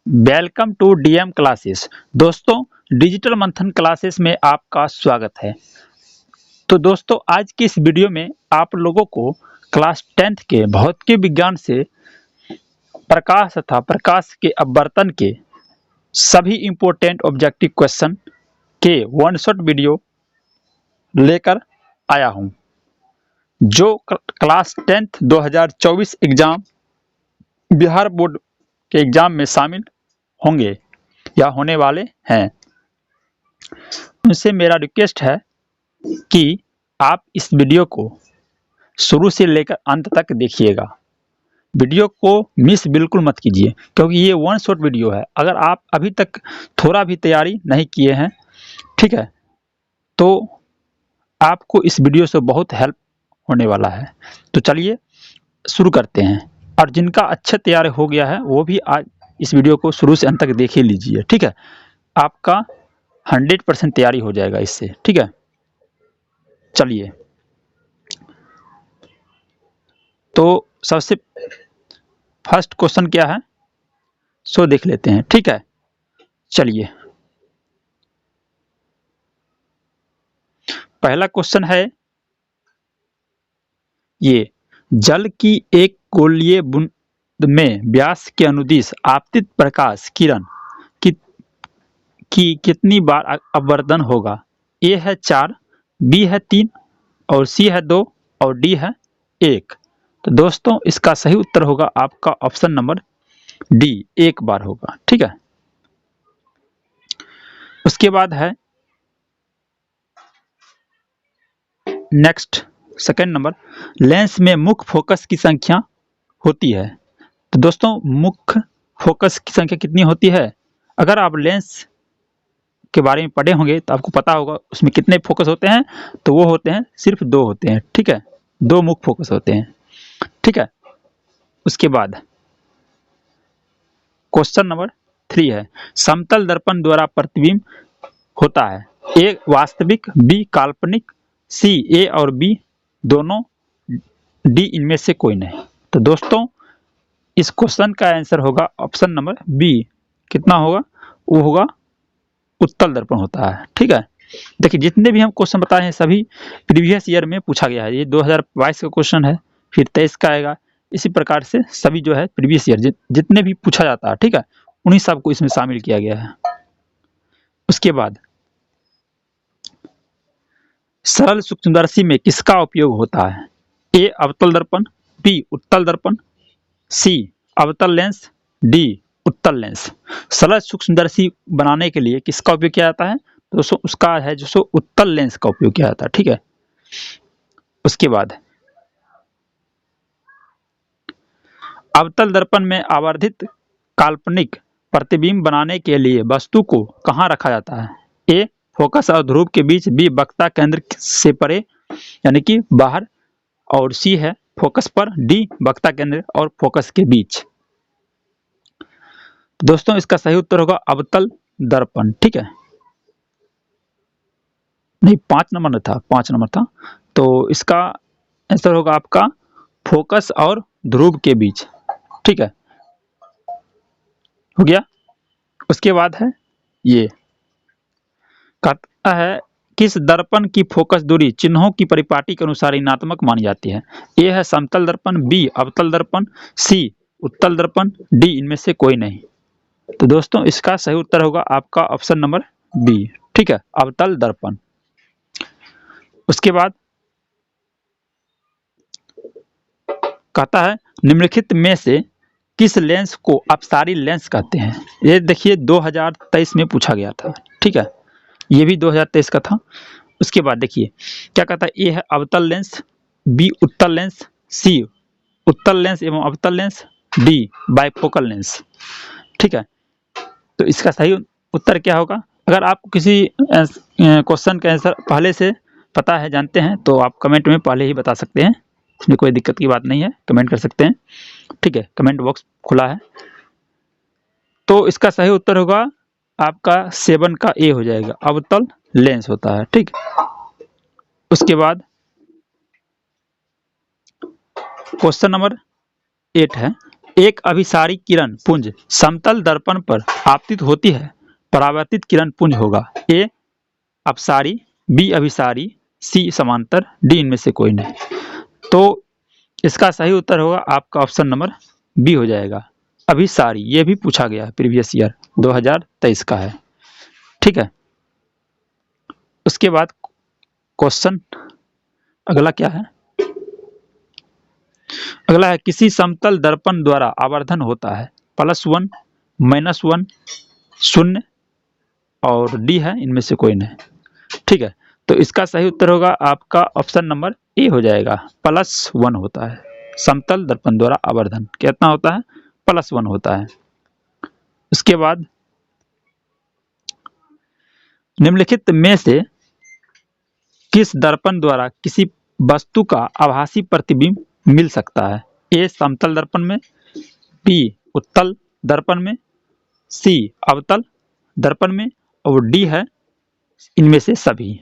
Welcome to DM classes. दोस्तों, digital Manthan classes में आपका स्वागत है। तो दोस्तों, आज की इस वीडियो में आप लोगों को क्लास 10th के भौतिकी विज्ञान से प्रकाश तथा प्रकाश के अपवर्तन के सभी इंपॉर्टेंट ऑब्जेक्टिव क्वेश्चन के वन शॉट वीडियो लेकर आया हूं, जो class 10th 2024 exam Bihar board के एग्जाम में शामिल होंगे या होने वाले हैं। उनसे मेरा रिक्वेस्ट है कि आप इस वीडियो को शुरू से लेकर अंत तक देखिएगा। वीडियो को मिस बिल्कुल मत कीजिए, क्योंकि ये वन शॉट वीडियो है। अगर आप अभी तक थोड़ा भी तैयारी नहीं किए हैं, ठीक है, तो आपको इस वीडियो से बहुत हेल्प होने वाला है। तो चलिए शुरू करते हैं। और जिनका अच्छा तैयारी हो गया है वो भी आज इस वीडियो को शुरू से अंत तक देख ही लीजिए, ठीक है। आपका 100% तैयारी हो जाएगा इससे, ठीक है। चलिए, तो सबसे फर्स्ट क्वेश्चन क्या है सो देख लेते हैं, ठीक है। चलिए, पहला क्वेश्चन है ये: जल की एक गोलीय बूंद में व्यास के अनुदिश आपतित प्रकाश किरण की कितनी बार अपवर्तन होगा? ए है 4, बी है 3 और सी है 2 और डी है 1। तो दोस्तों, इसका सही उत्तर होगा आपका ऑप्शन नंबर डी, 1 बार होगा, ठीक है। उसके बाद है नेक्स्ट, सेकंड नंबर, लेंस में मुख्य फोकस की संख्या होती है। तो दोस्तों, मुख्य फोकस की संख्या कितनी होती है? अगर आप लेंस के बारे में पढ़े होंगे तो आपको पता होगा उसमें कितने फोकस होते हैं। तो वो होते हैं, सिर्फ 2 होते हैं, ठीक है। 2 मुख्य फोकस होते हैं, ठीक है। उसके बाद क्वेश्चन नंबर 3 है: समतल दर्पण द्वारा प्रतिबिंब होता है, ए वास्तविक, बी काल्पनिक, सी ए और बी दोनों, डी इनमें से कोई नहीं। तो दोस्तों, इस क्वेश्चन का आंसर होगा ऑप्शन नंबर बी। कितना होगा? वो होगा उत्तल दर्पण होता है, ठीक है। देखिए, जितने भी हम क्वेश्चन बताए हैं सभी प्रीवियस ईयर में पूछा गया है। ये 2022 का क्वेश्चन है, फिर 23 का आएगा। इसी प्रकार से सभी जो है प्रीवियस ईयर जितने भी पूछा जाता है, ठीक है, उन्हीं सब को इसमें शामिल किया गया है। उसके बाद सरल सूक्ष्मदर्शी में किसका उपयोग होता है? ए अवतल दर्पण, बी उत्तल दर्पण, सी अवतल लेंस, डी उत्तल लेंस। सरल सूक्ष्मदर्शी बनाने के लिए किसका उपयोग किया जाता है? दोस्तों, उसका है जो उत्तल लेंस का उपयोग किया जाता है, ठीक है। उसके बाद अवतल दर्पण में आवर्धित काल्पनिक प्रतिबिंब बनाने के लिए वस्तु को कहाँ रखा जाता है? ए फोकस और ध्रुव के बीच, बी वक्ता केंद्र से परे यानी कि बाहर, और सी है फोकस पर, डी वक्ता केंद्र और फोकस के बीच। दोस्तों, इसका सही उत्तर होगा अवतल दर्पण, ठीक है। नहीं, 5 नंबर था, 5 नंबर था। तो इसका आंसर होगा आपका फोकस और ध्रुव के बीच, ठीक है। हो गया। उसके बाद है ये, कहता है किस दर्पण की फोकस दूरी चिन्हों की परिपाटी के अनुसार ऋणात्मक मानी जाती है? ए है समतल दर्पण, बी अवतल दर्पण, सी उत्तल दर्पण, डी इनमें से कोई नहीं। तो दोस्तों, इसका सही उत्तर होगा आपका ऑप्शन नंबर बी, ठीक है, अवतल दर्पण। उसके बाद कहता है निम्नलिखित में से किस लेंस को अपसारी लेंस कहते हैं? ये देखिए 2023 में पूछा गया था, ठीक है। ये भी 2023 का था। उसके बाद देखिए क्या कहता है, ए है अवतल लेंस, बी उत्तल लेंस, सी उत्तल लेंस एवं अवतल लेंस, डी बाइफोकल लेंस, ठीक है। तो इसका सही उत्तर क्या होगा? अगर आपको किसी क्वेश्चन का आंसर पहले से पता है, जानते हैं, तो आप कमेंट में पहले ही बता सकते हैं। इसमें कोई दिक्कत की बात नहीं है, कमेंट कर सकते हैं, ठीक है। कमेंट बॉक्स खुला है। तो इसका सही उत्तर होगा आपका 7 का ए हो जाएगा, अवतल लेंस होता है, ठीक। उसके बाद क्वेश्चन नंबर 8 है, एक अभिसारी किरण पुंज समतल दर्पण पर आपतित होती है, परावर्तित किरण पुंज होगा ए अपसारी, बी अभिसारी, सी समांतर, डी इनमें से कोई नहीं। तो इसका सही उत्तर होगा आपका ऑप्शन नंबर बी हो जाएगा, अभिसारी। ये भी पूछा गया है, प्रीवियस ईयर 2023 का है, ठीक है। उसके बाद क्वेश्चन अगला क्या है? अगला है किसी समतल दर्पण द्वारा आवर्धन होता है +1, -1, 0 और डी है, इनमें से कोई नहीं, ठीक है। तो इसका सही उत्तर होगा आपका ऑप्शन नंबर ए हो जाएगा, +1 होता है। समतल दर्पण द्वारा आवर्धन कितना होता है? +1 होता है। उसके बाद निम्नलिखित में से किस दर्पण द्वारा किसी वस्तु का आभासी प्रतिबिंब मिल सकता है? ए समतल दर्पण में, बी उत्तल दर्पण में, सी अवतल दर्पण में और डी है इनमें से सभी।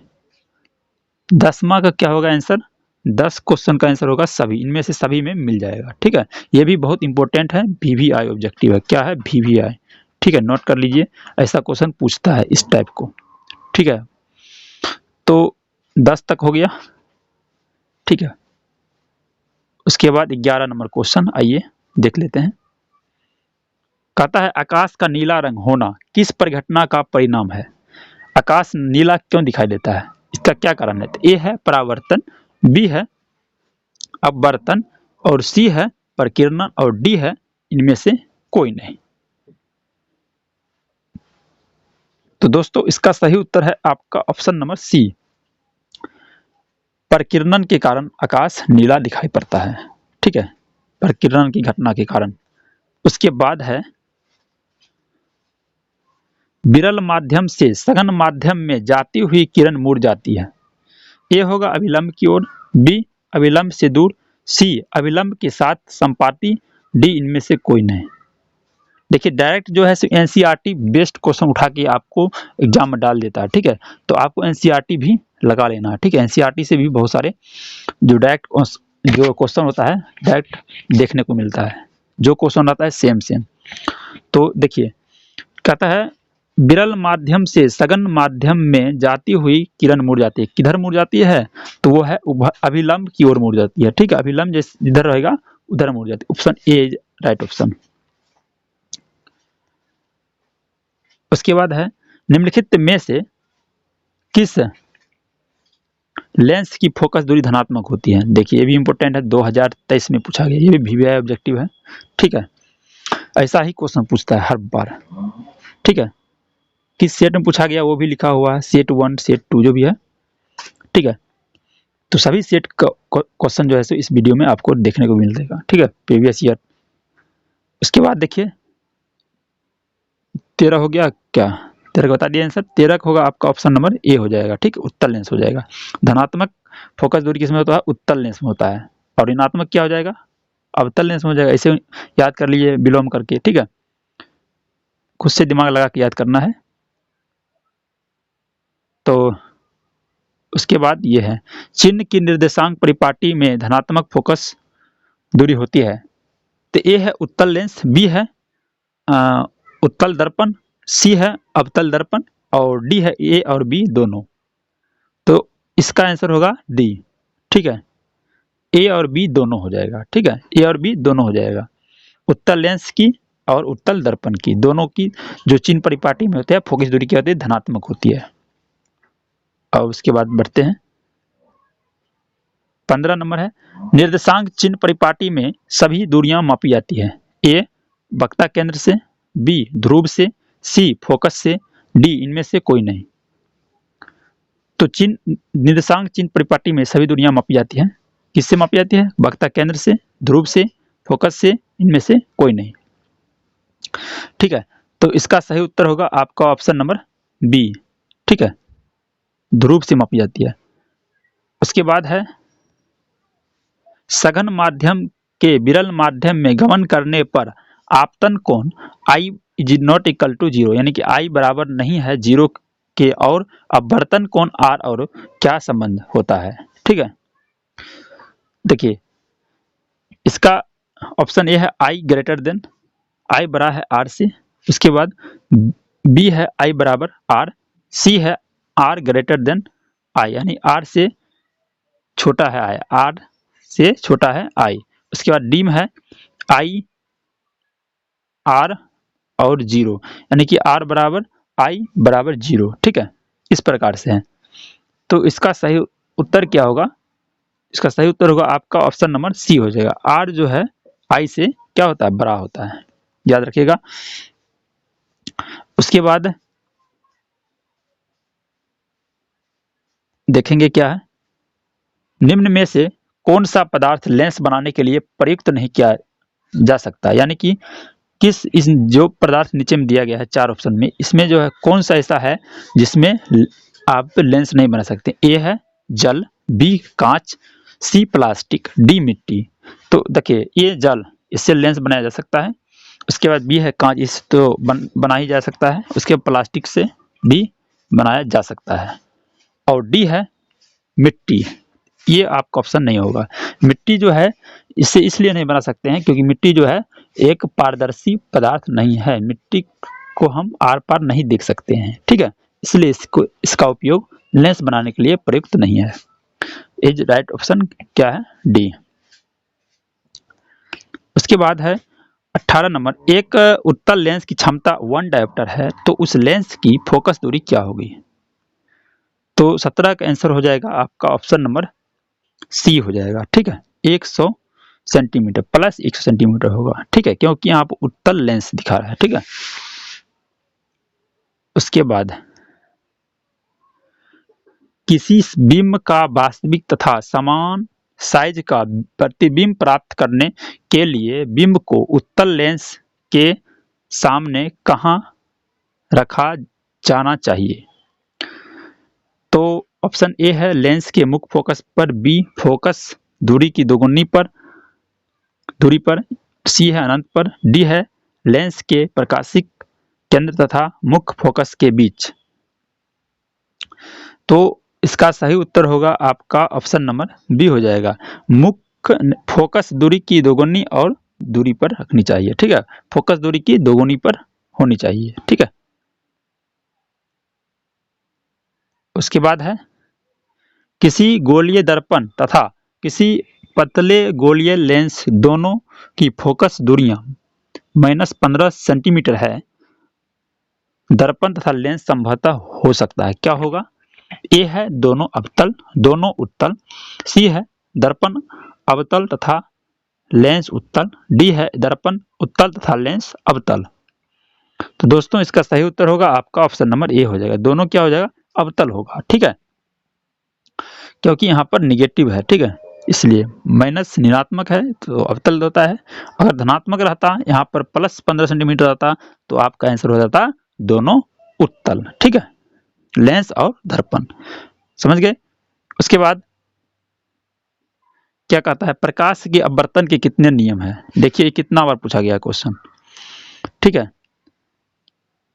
10वां का क्या होगा आंसर? 10 क्वेश्चन का आंसर होगा सभी, इनमें से सभी में मिल जाएगा, ठीक है। ये भी बहुत इंपॉर्टेंट है, वीवीआई ऑब्जेक्टिव है। क्या है? वीवीआई, ठीक है, नोट कर लीजिए, ऐसा क्वेश्चन पूछता है इस टाइप को, ठीक है। तो 10 तक हो गया, ठीक है। उसके बाद 11 नंबर क्वेश्चन आइए देख लेते हैं। कहता है आकाश का नीला रंग होना किस परिघटना का परिणाम है? आकाश नीला क्यों दिखाई देता है, इसका क्या कारण है? ए है परावर्तन, बी है अपवर्तन और सी है प्रकीर्णन और डी है इनमें से कोई नहीं। तो दोस्तों इसका सही उत्तर है आपका ऑप्शन नंबर सी, प्रकीर्णन के कारण आकाश नीला दिखाई पड़ता है, ठीक है, प्रकीर्णन की घटना के कारण। उसके बाद है विरल माध्यम से सघन माध्यम में जाती हुई किरण मुड़ जाती है। ए होगा अभिलंब की ओर, बी अभिलंब से दूर, सी अभिलंब के साथ संपाती, डी इनमें से कोई नहीं। देखिए डायरेक्ट जो है एनसीईआरटी बेस्ड क्वेश्चन उठा के आपको एग्जाम में डाल देता है, ठीक है। तो आपको एनसीईआरटी भी लगा लेना है, ठीक है। एनसीईआरटी से भी बहुत सारे जो डायरेक्ट जो क्वेश्चन होता है डायरेक्ट देखने को मिलता है, जो क्वेश्चन आता है सेम सेम। तो देखिए कहता है विरल माध्यम से सघन माध्यम में जाती हुई किरण मुड़ जाती है। किधर मुड़ जाती है? तो वो है अभिलंब की ओर मुड़ जाती है, ठीक है। अभिलंब जैसे जिधर रहेगा उधर मुड़ जाती है। Option A right option. उसके बाद है निम्नलिखित में से किस लेंस की फोकस दूरी धनात्मक होती है? देखिए ये भी इंपॉर्टेंट है, 2023 में पूछा गया, ये भी वीवीआई ऑब्जेक्टिव है, ठीक है। ऐसा ही क्वेश्चन पूछता है हर बार, ठीक है। किस सेट में पूछा गया वो भी लिखा हुआ है, सेट 1 सेट 2 जो भी है, ठीक है। तो सभी सेट का क्वेश्चन जो है इस वीडियो में आपको देखने को मिल जाएगा, ठीक है, प्रीवियस ईयर। उसके बाद देखिए 13 हो गया, क्या 13 का बता दिया आंसर, 13 होगा आपका ऑप्शन नंबर ए हो जाएगा, ठीक, उत्तल लेंस हो जाएगा। धनात्मक फोकस दूरी किसमें होता है? उत्तल लेंस में होता है। और ऋणात्मक क्या हो जाएगा? अवतल लेंस में हो जाएगा। इसे याद कर लीजिए विलोम करके, ठीक है, खुद से दिमाग लगा के याद करना है। तो उसके बाद ये है चिन्ह की निर्देशांक परिपाटी में धनात्मक फोकस दूरी होती है। तो ए है उत्तल लेंस, बी है उत्तल दर्पण, सी है अवतल दर्पण और डी है ए और बी दोनों। तो इसका आंसर होगा डी, ठीक है, ए और बी दोनों हो जाएगा, ठीक है, ए और बी दोनों हो जाएगा। उत्तल लेंस की और उत्तल दर्पण की दोनों की जो चिन्ह परिपाटी में होते हैं फोकस दूरी क्या होती है? धनात्मक होती है। और उसके बाद बढ़ते हैं 15 नंबर है निर्देशांक चिन्ह परिपाटी में सभी दूरियां मापी जाती है। ए वक्ता केंद्र से, बी ध्रुव से, सी फोकस से, डी इनमें से कोई नहीं। तो चिन्ह निर्देशांक चिन्ह परिपाटी में सभी दूरियां मापी जाती है, किससे मापी जाती है? वक्ता केंद्र से, ध्रुव से, फोकस से, इनमें से कोई नहीं, ठीक है। तो इसका सही उत्तर होगा आपका ऑप्शन नंबर बी, ठीक है, ध्रुव से मापी जाती है। उसके बाद है सघन माध्यम के विरल माध्यम में गमन करने पर आपतन कोण I is not equal to 0, यानी कि I बराबर नहीं है 0 के, और अपवर्तन कोण R और क्या संबंध होता है, ठीक है। देखिए इसका ऑप्शन ए है आई ग्रेटर देन, आई बड़ा है आर से। उसके बाद बी है आई बराबर आर, सी है आर ग्रेटर देन आई, यानी आर से छोटा है आई, आर से छोटा है आई। उसके बाद डी में है आई आर और जीरो, यानी कि आर बराबर आई बराबर जीरो। ठीक है, इस प्रकार से है। तो इसका सही उत्तर क्या होगा? इसका सही उत्तर होगा आपका ऑप्शन नंबर सी हो जाएगा। आर जो है आई से क्या होता है? बड़ा होता है, याद रखिएगा। उसके बाद देखेंगे क्या है, निम्न में से कौन सा पदार्थ लेंस बनाने के लिए प्रयुक्त नहीं किया जा सकता, यानी कि किस इस जो पदार्थ नीचे में दिया गया है चार ऑप्शन में, इसमें जो है कौन सा ऐसा है जिसमें आप लेंस नहीं बना सकते? ए है जल, बी कांच, सी प्लास्टिक, डी मिट्टी। तो देखिए ये जल, इससे लेंस बनाया जा सकता है। उसके बाद बी है कांच, इस तो बना ही जा सकता है। उसके बाद प्लास्टिक से भी बनाया जा सकता है। और डी है मिट्टी, ये आपका ऑप्शन नहीं होगा। मिट्टी जो है इससे इसलिए नहीं बना सकते हैं क्योंकि मिट्टी जो है एक पारदर्शी पदार्थ नहीं है, मिट्टी को हम आर पार नहीं देख सकते हैं। ठीक है, इसलिए इसका उपयोग लेंस बनाने के लिए प्रयुक्त नहीं है। इज राइट ऑप्शन क्या है? डी। उसके बाद है 18 नंबर, एक उत्तल लेंस की क्षमता 1 डायोप्टर है तो उस लेंस की फोकस दूरी क्या होगी? तो 17 का आंसर हो जाएगा आपका ऑप्शन नंबर सी हो जाएगा। ठीक है, 100 सेंटीमीटर प्लस 100 सेंटीमीटर होगा। ठीक है, क्योंकि यहाँ पर उत्तल लेंस दिखा रहा है। ठीक है, उसके बाद किसी बिंब का वास्तविक तथा समान साइज का प्रतिबिंब प्राप्त करने के लिए बिंब को उत्तल लेंस के सामने कहाँ रखा जाना चाहिए? तो ऑप्शन ए है लेंस के मुख्य फोकस पर, बी फोकस दूरी की दोगुनी पर दूरी पर, सी है अनंत पर, डी है लेंस के प्रकाशिक केंद्र तथा मुख्य फोकस के बीच। तो इसका सही उत्तर होगा आपका ऑप्शन नंबर बी हो जाएगा, मुख्य फोकस दूरी की दोगुनी और दूरी पर रखनी चाहिए। ठीक है, फोकस दूरी की दोगुनी पर होनी चाहिए। ठीक है, उसके बाद है किसी गोलीय दर्पण तथा किसी पतले गोलीय लेंस दोनों की फोकस दूरियां -15 सेंटीमीटर है, दर्पण तथा लेंस संभवतः हो सकता है। क्या होगा? ए है दोनों अवतल दोनों उत्तल, सी है दर्पण अवतल तथा लेंस उत्तल, डी है दर्पण उत्तल तथा लेंस अवतल। तो दोस्तों इसका सही उत्तर होगा आपका ऑप्शन नंबर ए हो जाएगा, दोनों क्या हो जाएगा? अवतल होगा। ठीक है, क्योंकि यहाँ पर निगेटिव है। ठीक है, इसलिए माइनस ऋणात्मक है तो अवतल होता है। अगर धनात्मक रहता यहाँ पर +15 सेंटीमीटर रहता तो आपका आंसर हो जाता दोनों उत्तल। ठीक है, लेंस और दर्पण, समझ गए? उसके बाद क्या कहता है, प्रकाश के अपवर्तन के कितने नियम हैं? देखिए कितना बार पूछा गया क्वेश्चन। ठीक है,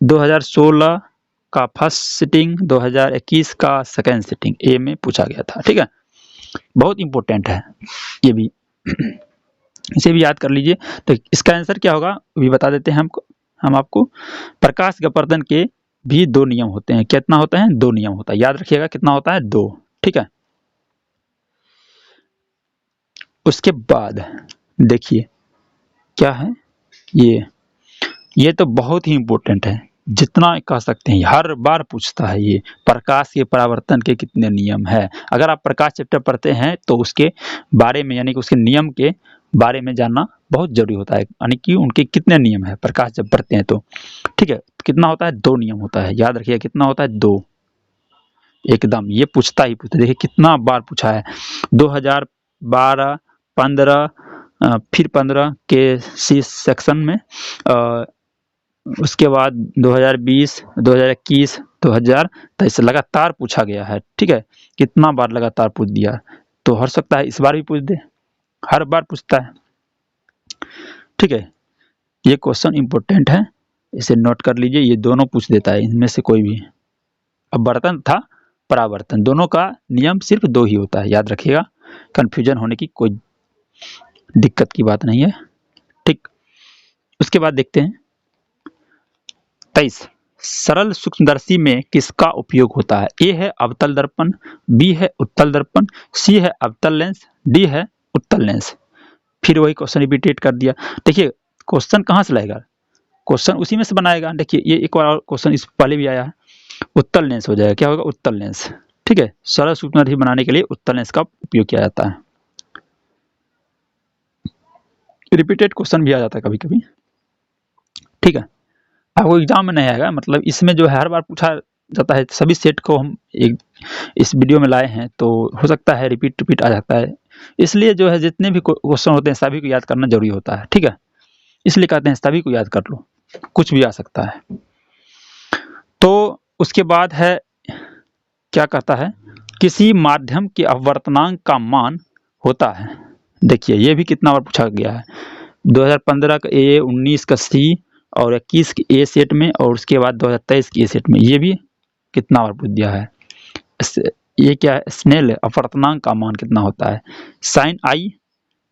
2016 का फर्स्ट सिटिंग, 2021 का सेकेंड सिटिंग ए में पूछा गया था। ठीक है, बहुत इंपॉर्टेंट है ये भी, इसे भी याद कर लीजिए। तो इसका आंसर क्या होगा भी बता देते हैं हम आपको। प्रकाश के अपवर्तन के भी 2 नियम होते हैं। कितना होता है? 2 नियम होता है, याद रखिएगा कितना होता है? 2। ठीक है, उसके बाद देखिए क्या है, ये तो बहुत ही इंपॉर्टेंट है, जितना कह सकते हैं हर बार पूछता है ये, प्रकाश के परावर्तन के कितने नियम है। अगर आप प्रकाश चैप्टर पढ़ते हैं तो उसके बारे में यानी कि उसके नियम के बारे में जानना बहुत जरूरी होता है, यानी कि उनके कितने नियम है प्रकाश जब पढ़ते हैं तो। ठीक है, कितना होता है? 2 नियम होता है, याद रखिए कितना होता है? 2। एकदम ये पूछता ही पूछता, देखिए कितना बार पूछा है। 2012, 15, फिर 15 के सी सेक्शन में, उसके बाद 2020, 2021, 2023 लगातार पूछा गया है। ठीक है, कितना बार लगातार पूछ दिया, तो हो सकता है इस बार भी पूछ दे, हर बार पूछता है। ठीक है, ये क्वेश्चन इंपॉर्टेंट है, इसे नोट कर लीजिए, ये दोनों पूछ देता है इनमें से कोई भी। अपवर्तन था परावर्तन, दोनों का नियम सिर्फ 2 ही होता है, याद रखिएगा, कंफ्यूजन होने की कोई दिक्कत की बात नहीं है। ठीक। उसके बाद देखते हैं 23, सरल सूक्ष्मदर्शी में किसका उपयोग होता है? ए है अवतल दर्पण, बी है उत्तल दर्पण, सी है अवतल लेंस, डी है उत्तल लेंस। फिर वही क्वेश्चन रिपीटेड कर दिया। देखिए क्वेश्चन कहाँ से लाएगा, क्वेश्चन उसी में से बनाएगा। देखिए ये एक बार क्वेश्चन इस पहले भी आया है, उत्तल लेंस हो जाएगा। क्या होगा? उत्तल लेंस। ठीक है, सरल सूक्ष्मदर्शी बनाने के लिए उत्तल लेंस का उपयोग किया जाता है। रिपीटेड क्वेश्चन भी आ जाता है कभी कभी। ठीक है, आपको एग्जाम में नहीं आएगा, मतलब इसमें जो है हर बार पूछा जाता है। सभी सेट को हम एक इस वीडियो में लाए हैं, तो हो सकता है रिपीट आ जाता है। इसलिए जो है जितने भी क्वेश्चन होते हैं सभी को याद करना जरूरी होता है। ठीक है, इसलिए कहते हैं सभी को याद कर लो, कुछ भी आ सकता है। तो उसके बाद है, क्या कहता है, किसी माध्यम के अपवर्तनांक का मान होता है। देखिए ये भी कितना बार पूछा गया है, 2015 का ए, 19 का सी और 21 के ए सेट में, और उसके बाद 2023 के ए सेट में। ये भी कितना बार पूछ दिया है। ये क्या है, स्नेल अपवर्तनांक का मान कितना होता है? साइन आई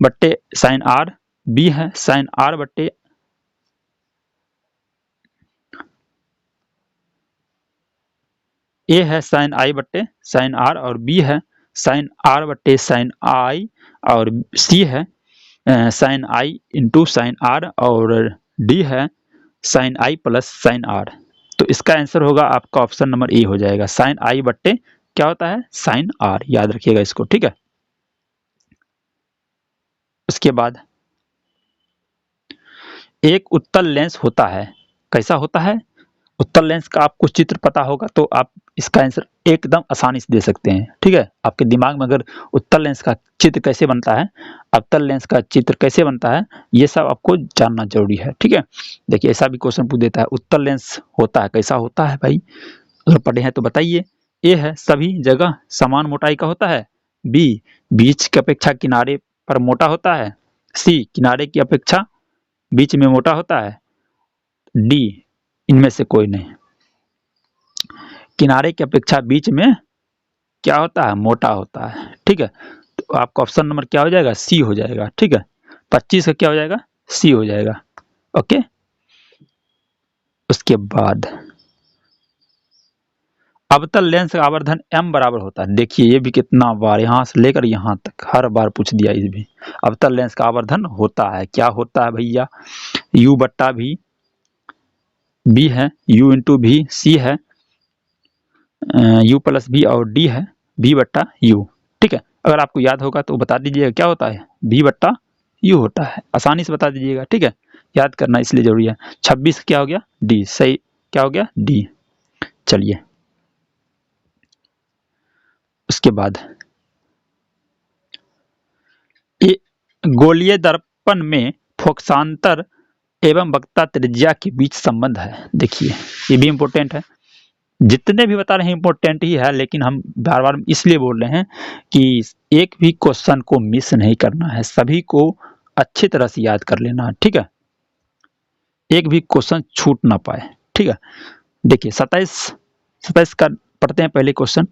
बट्टे साइन आर, बी है साइन आर बट्टे ए है साइन आई बट्टे साइन आर, और बी है साइन आर बट्टे साइन आई, और सी है sine I into sine R, और डी है sine I plus sine R. तो इसका आंसर होगा आपका ऑप्शन नंबर ए हो जाएगा, साइन आई बट्टे क्या होता है, साइन आर। याद रखिएगा इसको। ठीक है, उसके बाद एक उत्तल लेंस होता है, कैसा होता है? उत्तल लेंस का आपको चित्र पता होगा तो आप इसका आंसर एकदम आसानी से दे सकते हैं। ठीक है, आपके दिमाग में अगर उत्तल लेंस का चित्र कैसे बनता है, अवतल लेंस का चित्र कैसे बनता है, ये सब आपको जानना जरूरी है। ठीक है, देखिए ऐसा भी क्वेश्चन पूछ देता है, उत्तल लेंस होता है कैसा होता है भाई, अगर पढ़े हैं तो बताइए। ए है सभी जगह समान मोटाई का होता है, बी बीच की अपेक्षा किनारे पर मोटा होता है, सी किनारे की अपेक्षा बीच में मोटा होता है, डी इनमें से कोई नहीं। किनारे की अपेक्षा बीच में क्या होता है, मोटा होता है। ठीक है, तो आपका ऑप्शन नंबर क्या हो जाएगा, सी हो जाएगा। ठीक है, 25 का क्या हो जाएगा, सी हो जाएगा। ओके, उसके बाद अवतल लेंस का आवर्धन m बराबर होता है। देखिए ये भी कितना बार यहाँ से लेकर यहाँ तक हर बार पूछ दिया। इस भी अवतल लेंस का आवर्धन होता है, क्या होता है भैया, u बट्टा भी, b है u इंटू भी, सी है u प्लस बी, और डी है b बट्टा u। ठीक है, अगर आपको याद होगा तो बता दीजिएगा क्या होता है, b बट्टा u होता है। आसानी से बता दीजिएगा। ठीक है, याद करना इसलिए जरूरी है। 26 क्या हो गया, डी सही, क्या हो गया, डी। चलिए उसके बाद ये गोलीय दर्पण में फोकसांतर एवं वक्ता त्रिज्या के बीच संबंध है। देखिए ये भी इंपॉर्टेंट है, जितने भी बता रहे हैं इंपॉर्टेंट ही है, लेकिन हम बार बार इसलिए बोल रहे हैं कि एक भी क्वेश्चन को मिस नहीं करना है, सभी को अच्छी तरह से याद कर लेना है। ठीक है, एक भी क्वेश्चन छूट ना पाए। ठीक है, देखिए 27 का पढ़ते हैं। पहले क्वेश्चन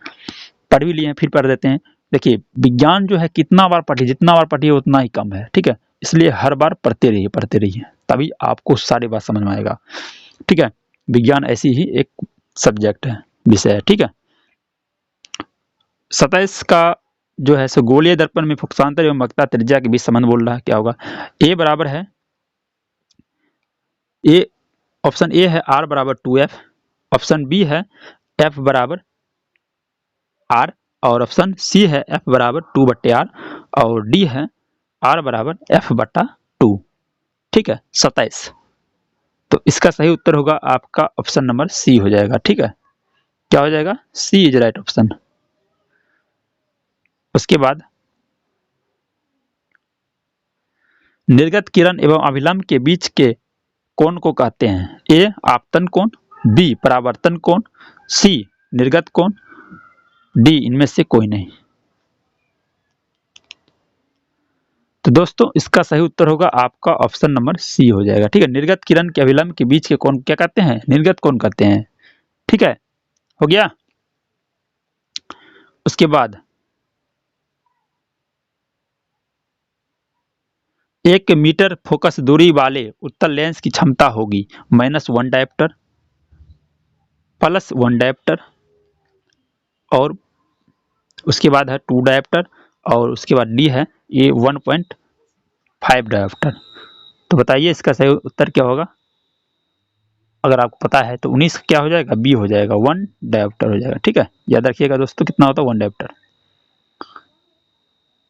पढ़ भी लिए हैं, फिर पढ़ देते हैं। देखिए विज्ञान जो है कितना बार पढ़िए, जितना बार पढ़िए उतना ही कम है। ठीक है, इसलिए हर बार पढ़ते रहिए, तभी आपको सारी बात समझ में आएगा। ठीक है, विज्ञान ऐसी ही एक सब्जेक्ट है, विषय है। ठीक है, 27 का जो है सो गोलीय दर्पण में फोकसांतर एवं वक्ता त्रिज्या के बीच संबंध बोल रहा है। क्या होगा, ए बराबर है, ए ऑप्शन ए है आर बराबर 2f, ऑप्शन बी है एफ बराबर आर, और ऑप्शन सी है एफ बराबर 2/r, और डी है आर बराबर एफ बटा 2। ठीक है, 27। तो इसका सही उत्तर होगा आपका ऑप्शन नंबर सी हो जाएगा। ठीक है, क्या हो जाएगा, सी इज राइट ऑप्शन। उसके बाद निर्गत किरण एवं अभिलंब के बीच के कोण को कहते हैं, ए आपतन कोण, बी परावर्तन कोण, सी निर्गत कोण, डी इनमें से कोई नहीं। तो दोस्तों इसका सही उत्तर होगा आपका ऑप्शन नंबर सी हो जाएगा। ठीक है, निर्गत किरण के अभिलंब के बीच के कोण क्या कहते हैं, निर्गत कोण कहते हैं। ठीक है, हो गया। उसके बाद 1 मीटर फोकस दूरी वाले उत्तल लेंस की क्षमता होगी -1 डायोप्टर, +1 डायोप्टर, और उसके बाद है 2 डायोप्टर, और उसके बाद डी है ये 1.5 डायोप्टर। तो बताइए इसका सही उत्तर क्या होगा? अगर आपको पता है तो 19 क्या हो जाएगा? बी हो जाएगा, 1 डायोप्टर हो जाएगा। ठीक है, याद रखिएगा दोस्तों, कितना होता है? 1 डायोप्टर।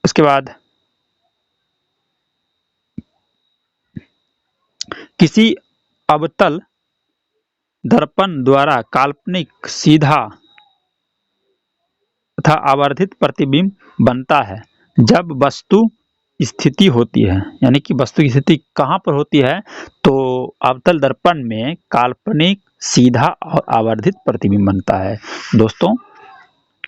उसके बाद किसी अवतल दर्पण द्वारा काल्पनिक सीधा तथा आवर्धित प्रतिबिंब बनता है जब वस्तु स्थिति होती है। यानी कि वस्तु की स्थिति कहाँ पर होती है? तो अवतल दर्पण में काल्पनिक सीधा और आवर्धित प्रतिबिंब बनता है दोस्तों।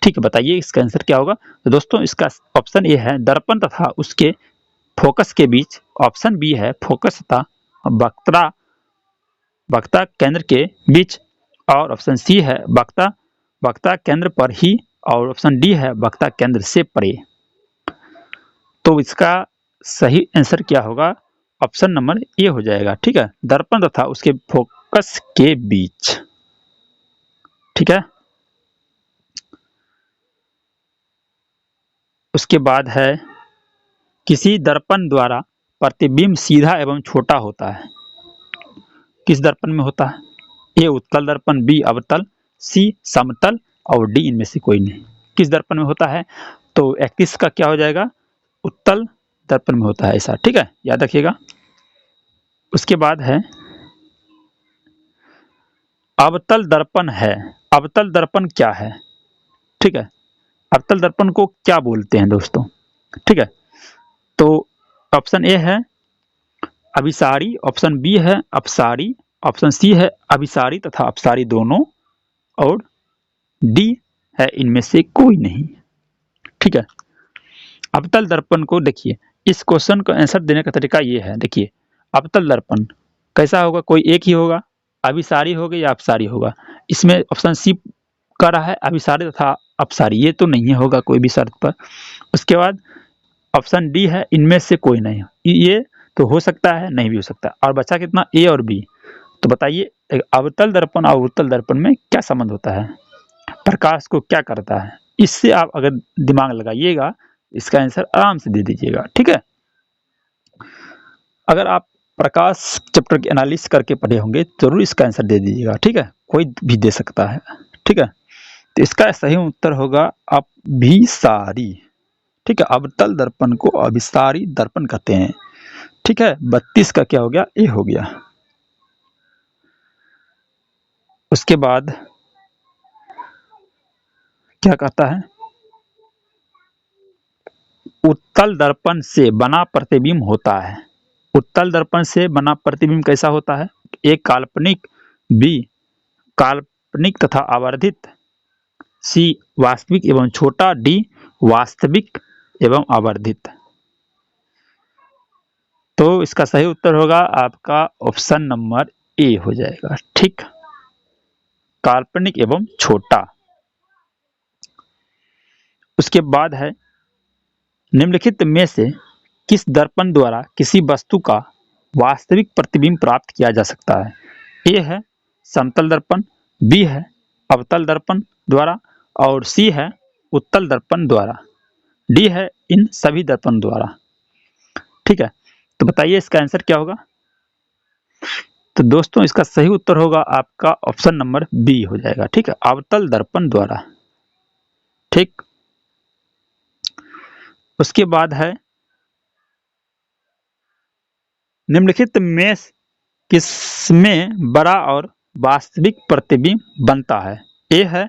ठीक है, बताइए इसका आंसर क्या होगा? तो दोस्तों इसका ऑप्शन ए है दर्पण तथा उसके फोकस के बीच, ऑप्शन बी है फोकस तथा वक्ता केंद्र के बीच, और ऑप्शन सी है वक्ता केंद्र पर ही, और ऑप्शन डी है वक्ता केंद्र से परे। तो इसका सही आंसर क्या होगा? ऑप्शन नंबर ए हो जाएगा। ठीक है, दर्पण तथा उसके फोकस के बीच। ठीक है, उसके बाद है किसी दर्पण द्वारा प्रतिबिंब सीधा एवं छोटा होता है। किस दर्पण में होता है? ए उत्तल दर्पण, बी अवतल, सी समतल, और डी इनमें से कोई नहीं। किस दर्पण में होता है? तो 31 का क्या हो जाएगा? उत्तल दर्पण में होता है ऐसा। ठीक है, याद रखिएगा। उसके बाद है अवतल दर्पण है। अवतल दर्पण क्या है? ठीक है, अवतल दर्पण को क्या बोलते हैं दोस्तों? ठीक है, तो ऑप्शन ए है अभिसारी, ऑप्शन बी है अपसारी, ऑप्शन सी है अभिसारी तथा अपसारी दोनों, और डी है इनमें से कोई नहीं। ठीक है, अवतल दर्पण को देखिए, इस क्वेश्चन का आंसर देने का तरीका ये है। देखिए, अवतल दर्पण कैसा होगा? कोई एक ही होगा, अभिसारी होगा या अपसारी होगा। इसमें ऑप्शन सी कर रहा है अभिसारी तथा अपसारी, ये तो नहीं होगा कोई भी शर्त पर। उसके बाद ऑप्शन डी है इनमें से कोई नहीं, ये तो हो सकता है, नहीं भी हो सकता। और बचा कितना? ए और बी। तो बताइए अवतल दर्पण और उत्तल दर्पण में क्या संबंध होता है? प्रकाश को क्या करता है? इससे आप अगर दिमाग लगाइएगा, इसका आंसर आराम से दे दीजिएगा। ठीक है, अगर आप प्रकाश चैप्टर की एनालिसिस करके पढ़े होंगे जरूर इसका आंसर दे दीजिएगा। ठीक है, कोई भी दे सकता है। ठीक है, तो इसका सही उत्तर होगा अभिसारी। ठीक है, अवतल दर्पण को अभिसारी दर्पण कहते हैं। ठीक है, 32 का क्या हो गया? ए हो गया। उसके बाद क्या कहता है? उत्तल दर्पण से बना प्रतिबिंब होता है। उत्तल दर्पण से बना प्रतिबिंब कैसा होता है? ए काल्पनिक, बी काल्पनिक तथा आवर्धित, सी वास्तविक एवं छोटा, डी वास्तविक एवं आवर्धित। तो इसका सही उत्तर होगा आपका ऑप्शन नंबर ए हो जाएगा। ठीक, काल्पनिक एवं छोटा। उसके बाद है निम्नलिखित में से किस दर्पण द्वारा किसी वस्तु का वास्तविक प्रतिबिंब प्राप्त किया जा सकता है? ए है समतल दर्पण, बी है अवतल दर्पण द्वारा, और सी है उत्तल दर्पण द्वारा, डी है इन सभी दर्पण द्वारा। ठीक है, तो बताइए इसका आंसर क्या होगा? तो दोस्तों इसका सही उत्तर होगा आपका ऑप्शन नंबर बी हो जाएगा। ठीक है, अवतल दर्पण द्वारा। ठीक, उसके बाद है निम्नलिखित में किसमें बड़ा और वास्तविक प्रतिबिंब बनता है? ए है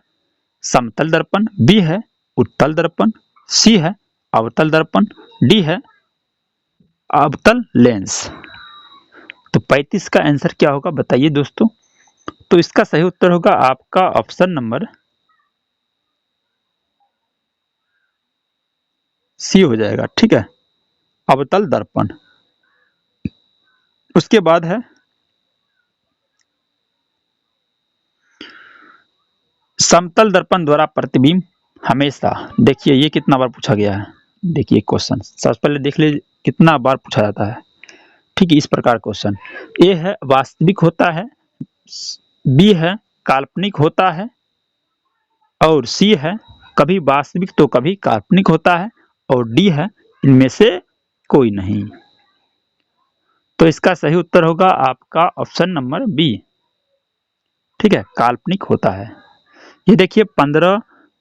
समतल दर्पण, बी है उत्तल दर्पण, सी है अवतल दर्पण, डी है अवतल लेंस। तो 35 का आंसर क्या होगा बताइए दोस्तों? तो इसका सही उत्तर होगा आपका ऑप्शन नंबर सी हो जाएगा। ठीक है, अवतल दर्पण। उसके बाद है समतल दर्पण द्वारा प्रतिबिंब हमेशा। देखिए ये कितना बार पूछा गया है। देखिए क्वेश्चन सबसे पहले देख लीजिए कितना बार पूछा जाता है। ठीक है, इस प्रकार क्वेश्चन। ए है वास्तविक होता है, बी है काल्पनिक होता है, और सी है कभी वास्तविक तो कभी काल्पनिक होता है, और डी है इनमें से कोई नहीं। तो इसका सही उत्तर होगा आपका ऑप्शन नंबर बी। ठीक है, काल्पनिक होता है। ये देखिए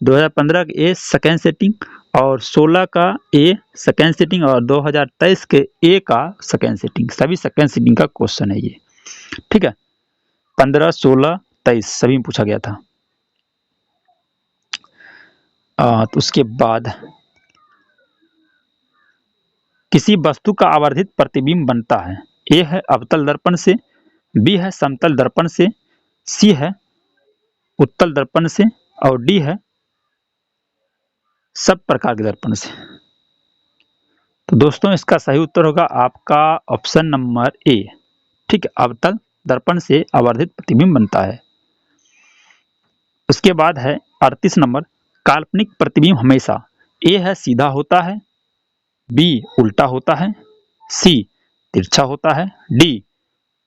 2015 के ए सेकेंड सेटिंग, और 16 का ए सेकेंड सेटिंग, और 2023 के ए का सेकेंड सेटिंग, सभी सेकेंड सेटिंग का क्वेश्चन है ये। ठीक है, 15, 16, 23 सभी में पूछा गया था। तो उसके बाद किसी वस्तु का आवर्धित प्रतिबिंब बनता है। ए है अवतल दर्पण से, बी है समतल दर्पण से, सी है उत्तल दर्पण से, और डी है सब प्रकार के दर्पण से। तो दोस्तों इसका सही उत्तर होगा आपका ऑप्शन नंबर ए। ठीक है, अवतल दर्पण से आवर्धित प्रतिबिंब बनता है। उसके बाद है 38 नंबर, काल्पनिक प्रतिबिंब हमेशा ए है सीधा होता है, बी उल्टा होता है, सी तिरछा होता है, डी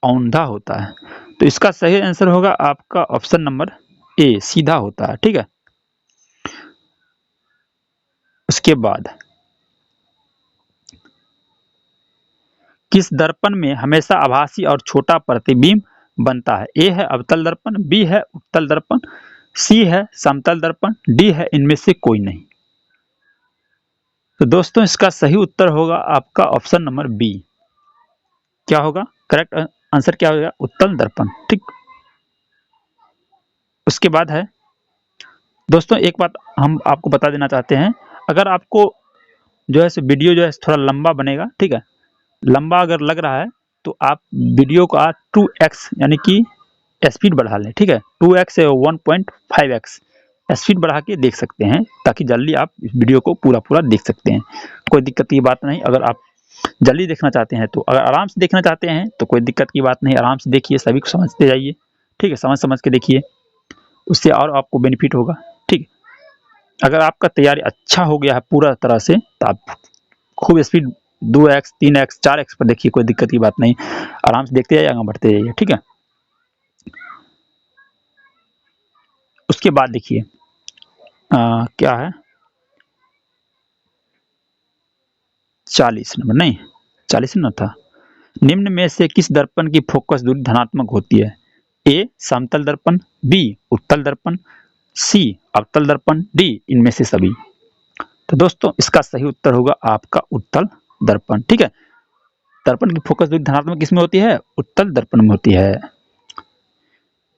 औंधा होता है। तो इसका सही आंसर होगा आपका ऑप्शन नंबर ए, सीधा होता है। ठीक है, उसके बाद किस दर्पण में हमेशा आभासी और छोटा प्रतिबिंब बनता है। ए है अवतल दर्पण, बी है उत्तल दर्पण, सी है समतल दर्पण, डी है इनमें से कोई नहीं। तो दोस्तों इसका सही उत्तर होगा आपका ऑप्शन नंबर बी। क्या होगा करेक्ट आंसर, क्या होगा उत्तल दर्पण। ठीक, उसके बाद है दोस्तों एक बात हम आपको बता देना चाहते हैं, अगर आपको जो है वीडियो जो है थोड़ा लंबा बनेगा, ठीक है, लंबा अगर लग रहा है तो आप वीडियो का 2x यानी कि स्पीड बढ़ा लें। ठीक है, 2x या 1.5x स्पीड बढ़ा के देख सकते हैं, ताकि जल्दी आप इस वीडियो को पूरा देख सकते हैं। कोई दिक्कत की बात नहीं। अगर आप जल्दी देखना चाहते हैं तो, अगर आराम से देखना चाहते हैं तो कोई दिक्कत की बात नहीं, आराम से देखिए, सभी को समझते जाइए। ठीक है, समझ समझ के देखिए, उससे और आपको बेनिफिट होगा। ठीक, अगर आपका तैयारी अच्छा हो गया है पूरा तरह से तो आप खूब स्पीड 2x 3x 4x पर देखिए, कोई दिक्कत की बात नहीं, आराम से देखते जाइए, आगे बढ़ते जाइए। ठीक है, उसके बाद देखिए क्या है 40 नंबर, नहीं 40 नंबर था। निम्न में से किस दर्पण की फोकस दूरी धनात्मक होती है। ए समतल दर्पण, बी उत्तल दर्पण, सी अवतल दर्पण, डी इनमें से सभी। तो दोस्तों इसका सही उत्तर होगा आपका उत्तल दर्पण। ठीक है, दर्पण की फोकस दूरी धनात्मक किसमें होती है, उत्तल दर्पण में होती है।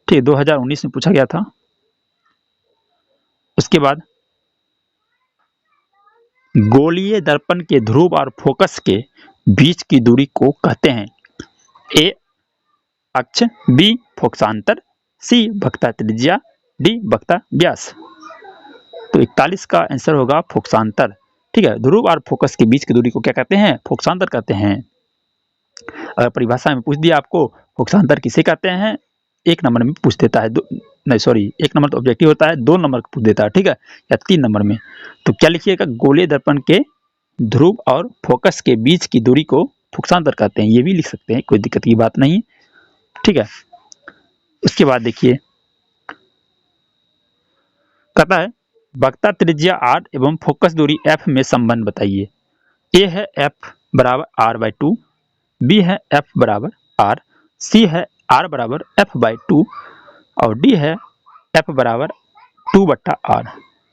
ठीक, 2019 में पूछा गया था। उसके बाद गोलीय दर्पण के ध्रुव और फोकस के बीच की दूरी को कहते हैं। ए अक्ष, बी फोकसांतर, सी वक्रता त्रिज्या, डी वक्रता व्यास। तो 41 का आंसर होगा फोकसांतर। ठीक है, ध्रुव और फोकस के बीच की दूरी को क्या कहते हैं, फोकसांतर कहते हैं। अगर परिभाषा में पूछ दिया आपको फोकसांतर किसे कहते हैं, एक नंबर में पूछ देता है, नहीं सॉरी, एक नंबर तो ऑब्जेक्टिव होता है, 2 नंबर पूछ देता है। ठीक है, या 3 नंबर में। तो क्या लिखिएगा, गोलीय दर्पण के ध्रुव और फोकस के बीच की दूरी को फोकसांतर कहते हैं, ये भी लिख सकते हैं, कोई दिक्कत की बात नहीं। ठीक है, उसके बाद देखिए कहता है वक्रता त्रिज्या r एवं फोकस दूरी f में संबंध बताइए। ए है f बराबर r/2, बी है f बराबर r, सी है r बराबर f/2, और डी है f बराबर 2/r।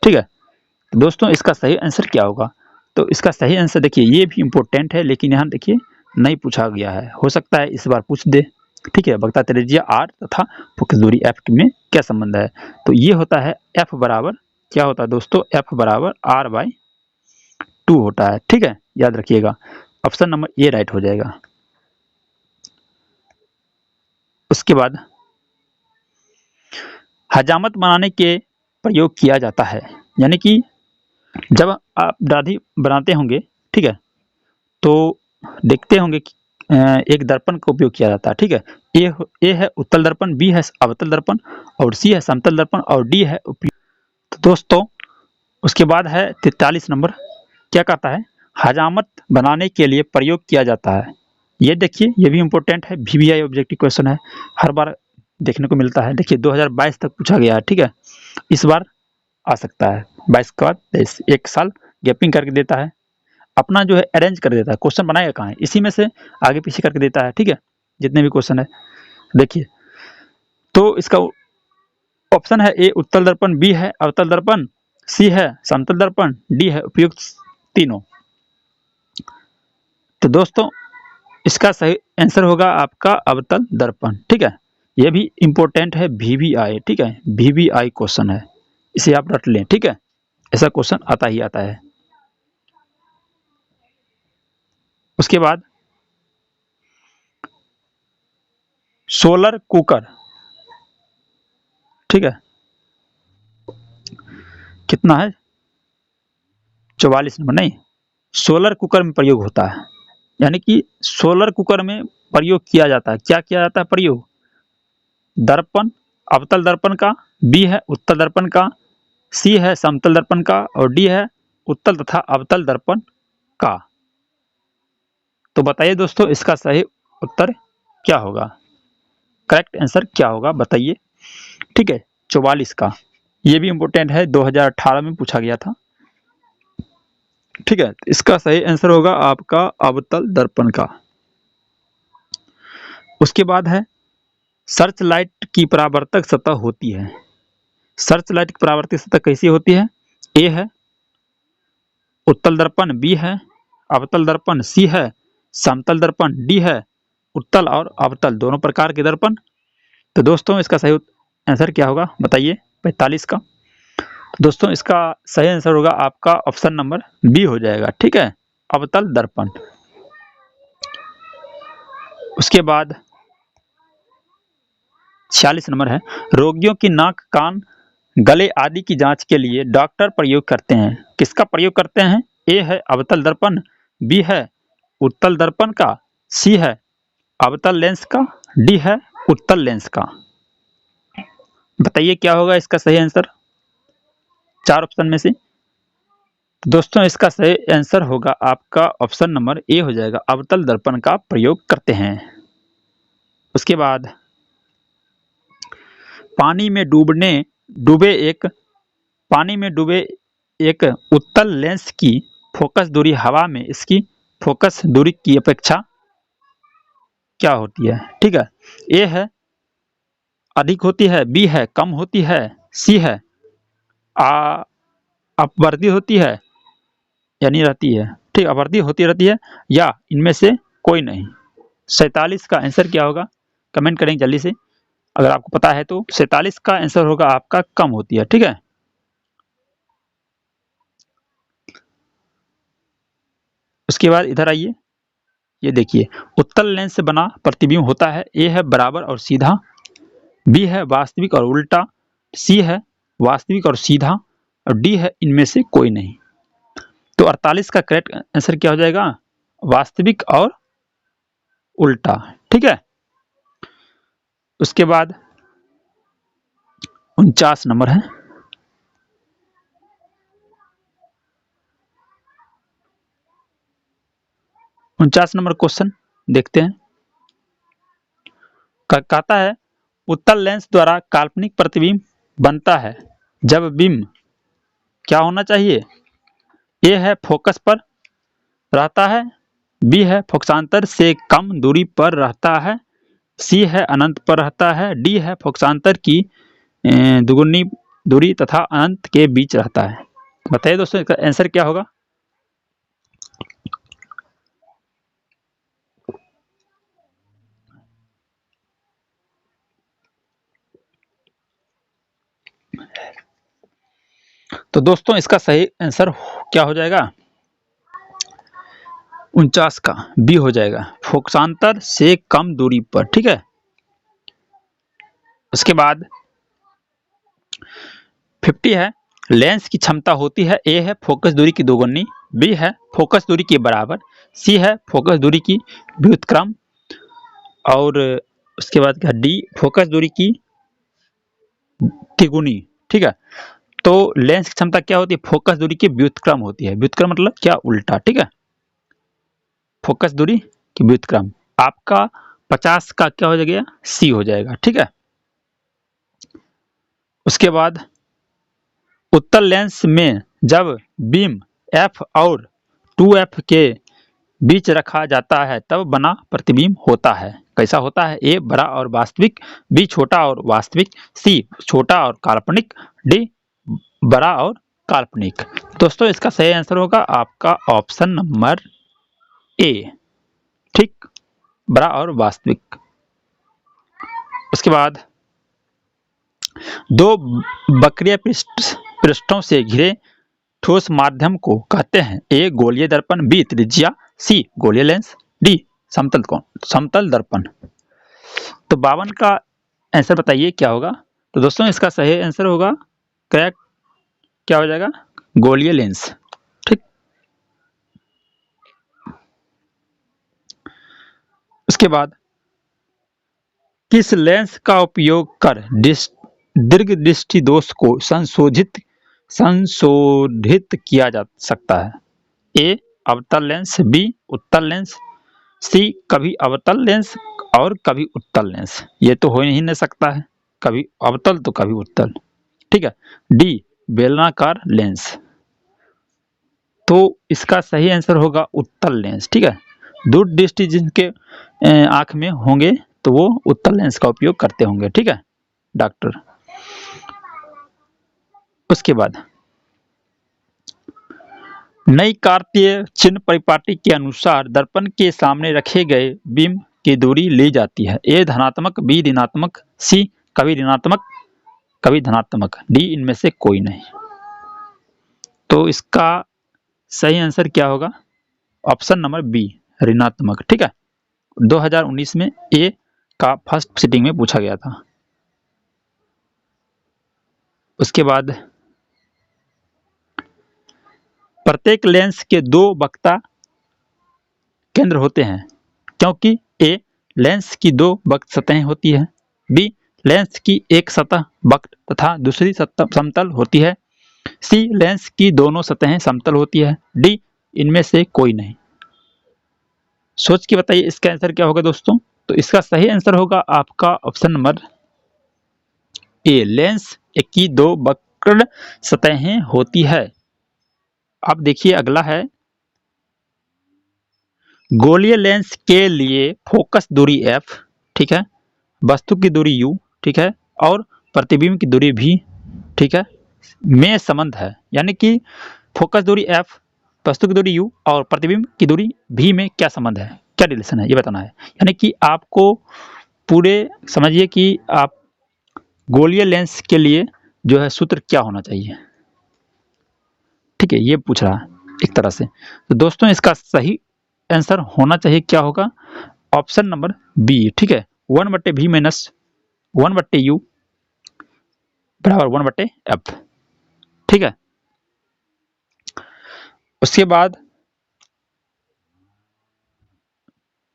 ठीक है, तो दोस्तों इसका सही आंसर क्या होगा। तो इसका सही आंसर देखिए, ये भी इंपॉर्टेंट है, लेकिन यहाँ देखिए नहीं पूछा गया है, हो सकता है इस बार पूछ दे। ठीक है, वक्रता त्रिज्या r तथा फोकस दूरी f में क्या संबंध है। तो ये होता है f बराबर क्या होता है दोस्तों, f बराबर r/2 होता है। ठीक है, याद रखिएगा, ऑप्शन नंबर ए राइट हो जाएगा। उसके बाद हजामत बनाने के प्रयोग किया जाता है, यानी कि जब आप दाढ़ी बनाते होंगे, ठीक है, तो देखते होंगे कि एक दर्पण का उपयोग किया जाता है। ठीक है, ए है उत्तल दर्पण, बी है अवतल दर्पण, और सी है समतल दर्पण, और डी है उपयोग। तो दोस्तों उसके बाद है 43 नंबर, क्या कहता है, हजामत बनाने के लिए प्रयोग किया जाता है, ये देखिए, ये भी इम्पोर्टेंट है, VBI ऑब्जेक्टिव क्वेश्चन है, हर बार देखने को मिलता है। देखिए 2022 तक पूछा गया है, ठीक है, इस बार आ सकता है 22 के बाद 23, एक साल गैपिंग करके देता है, अपना जो है अरेंज कर देता है, क्वेश्चन बनाएगा कहाँ है, इसी में से आगे पीछे करके देता है, ठीक है, जितने भी क्वेश्चन है। देखिए तो इसका ऑप्शन है ए उत्तल दर्पण, बी है अवतल दर्पण, सी है समतल दर्पण, डी है उपयुक्त तीनों। तो दोस्तों इसका सही आंसर होगा आपका अवतल दर्पण, ठीक है, ये भी इंपॉर्टेंट है, VBI, ठीक है, VBI क्वेश्चन है, इसे आप रट लें, ठीक है, ऐसा क्वेश्चन आता ही आता है। उसके बाद सोलर कुकर, ठीक है, कितना है 44 नंबर, नहीं, सोलर कुकर में प्रयोग होता है, यानी कि सोलर कुकर में प्रयोग किया जाता है, क्या किया जाता है प्रयोग, दर्पण, अवतल दर्पण का, बी है उत्तल दर्पण का, सी है समतल दर्पण का, और डी है उत्तल तथा अवतल दर्पण का। तो बताइए दोस्तों इसका सही उत्तर क्या होगा, करेक्ट आंसर क्या होगा बताइए, ठीक है, 44 का, ये भी इंपॉर्टेंट है, 2018 में पूछा गया था, ठीक है, इसका सही आंसर होगा आपका अवतल दर्पण का। उसके बाद है सर्च लाइट की परावर्तक सतह होती है, सर्च लाइट की परावर्तक सतह कैसी होती है, ए है उत्तल दर्पण, बी है अवतल दर्पण, सी है समतल दर्पण, डी है उत्तल और अवतल दोनों प्रकार के दर्पण। तो दोस्तों इसका सही आंसर क्या होगा बताइए, 45 का। तो दोस्तों इसका सही आंसर होगा आपका ऑप्शन नंबर बी हो जाएगा, ठीक है, अवतल दर्पण। उसके बाद 46 नंबर है, रोगियों की नाक, कान, गले आदि की जांच के लिए डॉक्टर प्रयोग करते हैं, किसका प्रयोग करते हैं, ए है अवतल दर्पण, बी है उत्तल दर्पण का, सी है अवतल लेंस का, डी है उत्तल लेंस का। बताइए क्या होगा इसका सही आंसर, चार ऑप्शन में से। दोस्तों इसका सही आंसर होगा आपका ऑप्शन नंबर ए हो जाएगा, अवतल दर्पण का प्रयोग करते हैं। उसके बाद पानी में डूबे एक उत्तल लेंस की फोकस दूरी हवा में इसकी फोकस दूरी की अपेक्षा क्या होती है, ठीक है, ए है अधिक होती है, बी है कम होती है, सी है अपवर्ती होती है यानी रहती है, ठीक, अपवर्ती होती रहती है, या इनमें से कोई नहीं। 47 का आंसर क्या होगा कमेंट करेंगे जल्दी से, अगर आपको पता है तो। 47 का आंसर होगा आपका कम होती है, ठीक है। उसके बाद इधर आइए, ये देखिए उत्तल लेंस से बना प्रतिबिंब होता है, ए है बराबर और सीधा, बी है वास्तविक और उल्टा, सी है वास्तविक और सीधा, और डी है इनमें से कोई नहीं। तो 48 का करेक्ट आंसर क्या हो जाएगा, वास्तविक और उल्टा, ठीक है। उसके बाद 49 नंबर है, उनचास नंबर क्वेश्चन देखते हैं। कहता है उत्तल लेंस द्वारा काल्पनिक प्रतिबिंब बनता है जब बिंब क्या होना चाहिए, ए है फोकस पर रहता है, बी है फोकसांतर से कम दूरी पर रहता है, सी है अनंत पर रहता है, डी है फोकसांतर की दुगुनी दूरी तथा अनंत के बीच रहता है। बताइए दोस्तों इसका आंसर क्या होगा। तो दोस्तों इसका सही आंसर क्या हो जाएगा, 49 का बी हो जाएगा, फोकसांतर से कम दूरी पर, ठीक है। उसके बाद 50 है, लेंस की क्षमता होती है, ए है फोकस दूरी की दोगुनी, बी है फोकस दूरी के बराबर, सी है फोकस दूरी की व्युत्क्रम, और उसके बाद क्या डी फोकस दूरी की तिगुनी, ठीक है। तो लेंस की क्षमता क्या होती है, फोकस दूरी की व्युत्क्रम होती है, व्युत्क्रम मतलब क्या उल्टा, ठीक है, फोकस दूरी की व्युत्क्रम। आपका 50 का क्या हो जाएगा, सी हो जाएगा। ठीक है, उसके बाद उत्तल लेंस में जब बीम एफ और 2f के बीच रखा जाता है तब बना प्रतिबिंब होता है। कैसा होता है? ए बड़ा और वास्तविक, बी छोटा और वास्तविक, सी छोटा और काल्पनिक, डी बड़ा और काल्पनिक। दोस्तों इसका सही आंसर होगा आपका ऑप्शन नंबर ए, ठीक, बड़ा और वास्तविक। उसके बाद दो वक्रीय पृष्ठों से घिरे ठोस माध्यम को कहते हैं ए गोलीय दर्पण, बी त्रिज्या, सी गोलीय लेंस, डी समतल दर्पण। तो 52 का आंसर बताइए क्या होगा? तो दोस्तों इसका सही आंसर होगा क्या हो जाएगा, गोलीय लेंस। ठीक, उसके बाद किस लेंस का उपयोग कर दीर्घ दृष्टि दोष को संशोधित किया जा सकता है? ए अवतल लेंस, बी उत्तल लेंस, सी कभी अवतल लेंस और कभी उत्तल लेंस। ये तो हो ही नहीं सकता है, कभी अवतल तो कभी उत्तल। ठीक है, डी बेलनाकार लेंस। तो इसका सही आंसर होगा उत्तल लेंस। ठीक है, दूर दृष्टि जिनके आंख में होंगे तो वो उत्तल लेंस का उपयोग करते होंगे। ठीक है डॉक्टर। उसके बाद नई कार्तीय चिन्ह परिपाटी के अनुसार दर्पण के सामने रखे गए बीम की दूरी ली जाती है। ए धनात्मक, बी ऋणात्मक, सी कभी ऋणात्मक कभी धनात्मक, डी इनमें से कोई नहीं। तो इसका सही आंसर क्या होगा? ऑप्शन नंबर बी ऋणात्मक। ठीक है, 2019 में ए का फर्स्ट सिटिंग में पूछा गया था। उसके बाद प्रत्येक लेंस के दो वक्ता केंद्र होते हैं क्योंकि ए लेंस की दो वक्त सतहें होती है, बी लेंस की एक सतह वक्त तथा दूसरी सतह समतल होती है, सी लेंस की दोनों सतहें समतल होती है, डी इनमें से कोई नहीं। सोच के बताइए इसका आंसर क्या होगा दोस्तों? तो इसका सही आंसर होगा आपका ऑप्शन नंबर ए, लेंस की दो वक्र सतहें होती है। अब देखिए अगला है गोलीय लेंस के लिए फोकस दूरी f, ठीक है, वस्तु की दूरी u, ठीक है, और प्रतिबिंब की दूरी v, ठीक है, में संबंध है। यानी कि फोकस दूरी f, वस्तु की दूरी u और प्रतिबिंब की दूरी v में क्या संबंध है, क्या रिलेशन है, ये बताना है। यानी कि आपको पूरे समझिए कि आप गोलीय लेंस के लिए जो है सूत्र क्या होना चाहिए। ठीक है, ये पूछ रहा है एक तरह से। तो दोस्तों इसका सही आंसर होना चाहिए क्या होगा? Option number B. ठीक है, 1/v माइनस 1/u बराबर 1/f। ठीक है, उसके बाद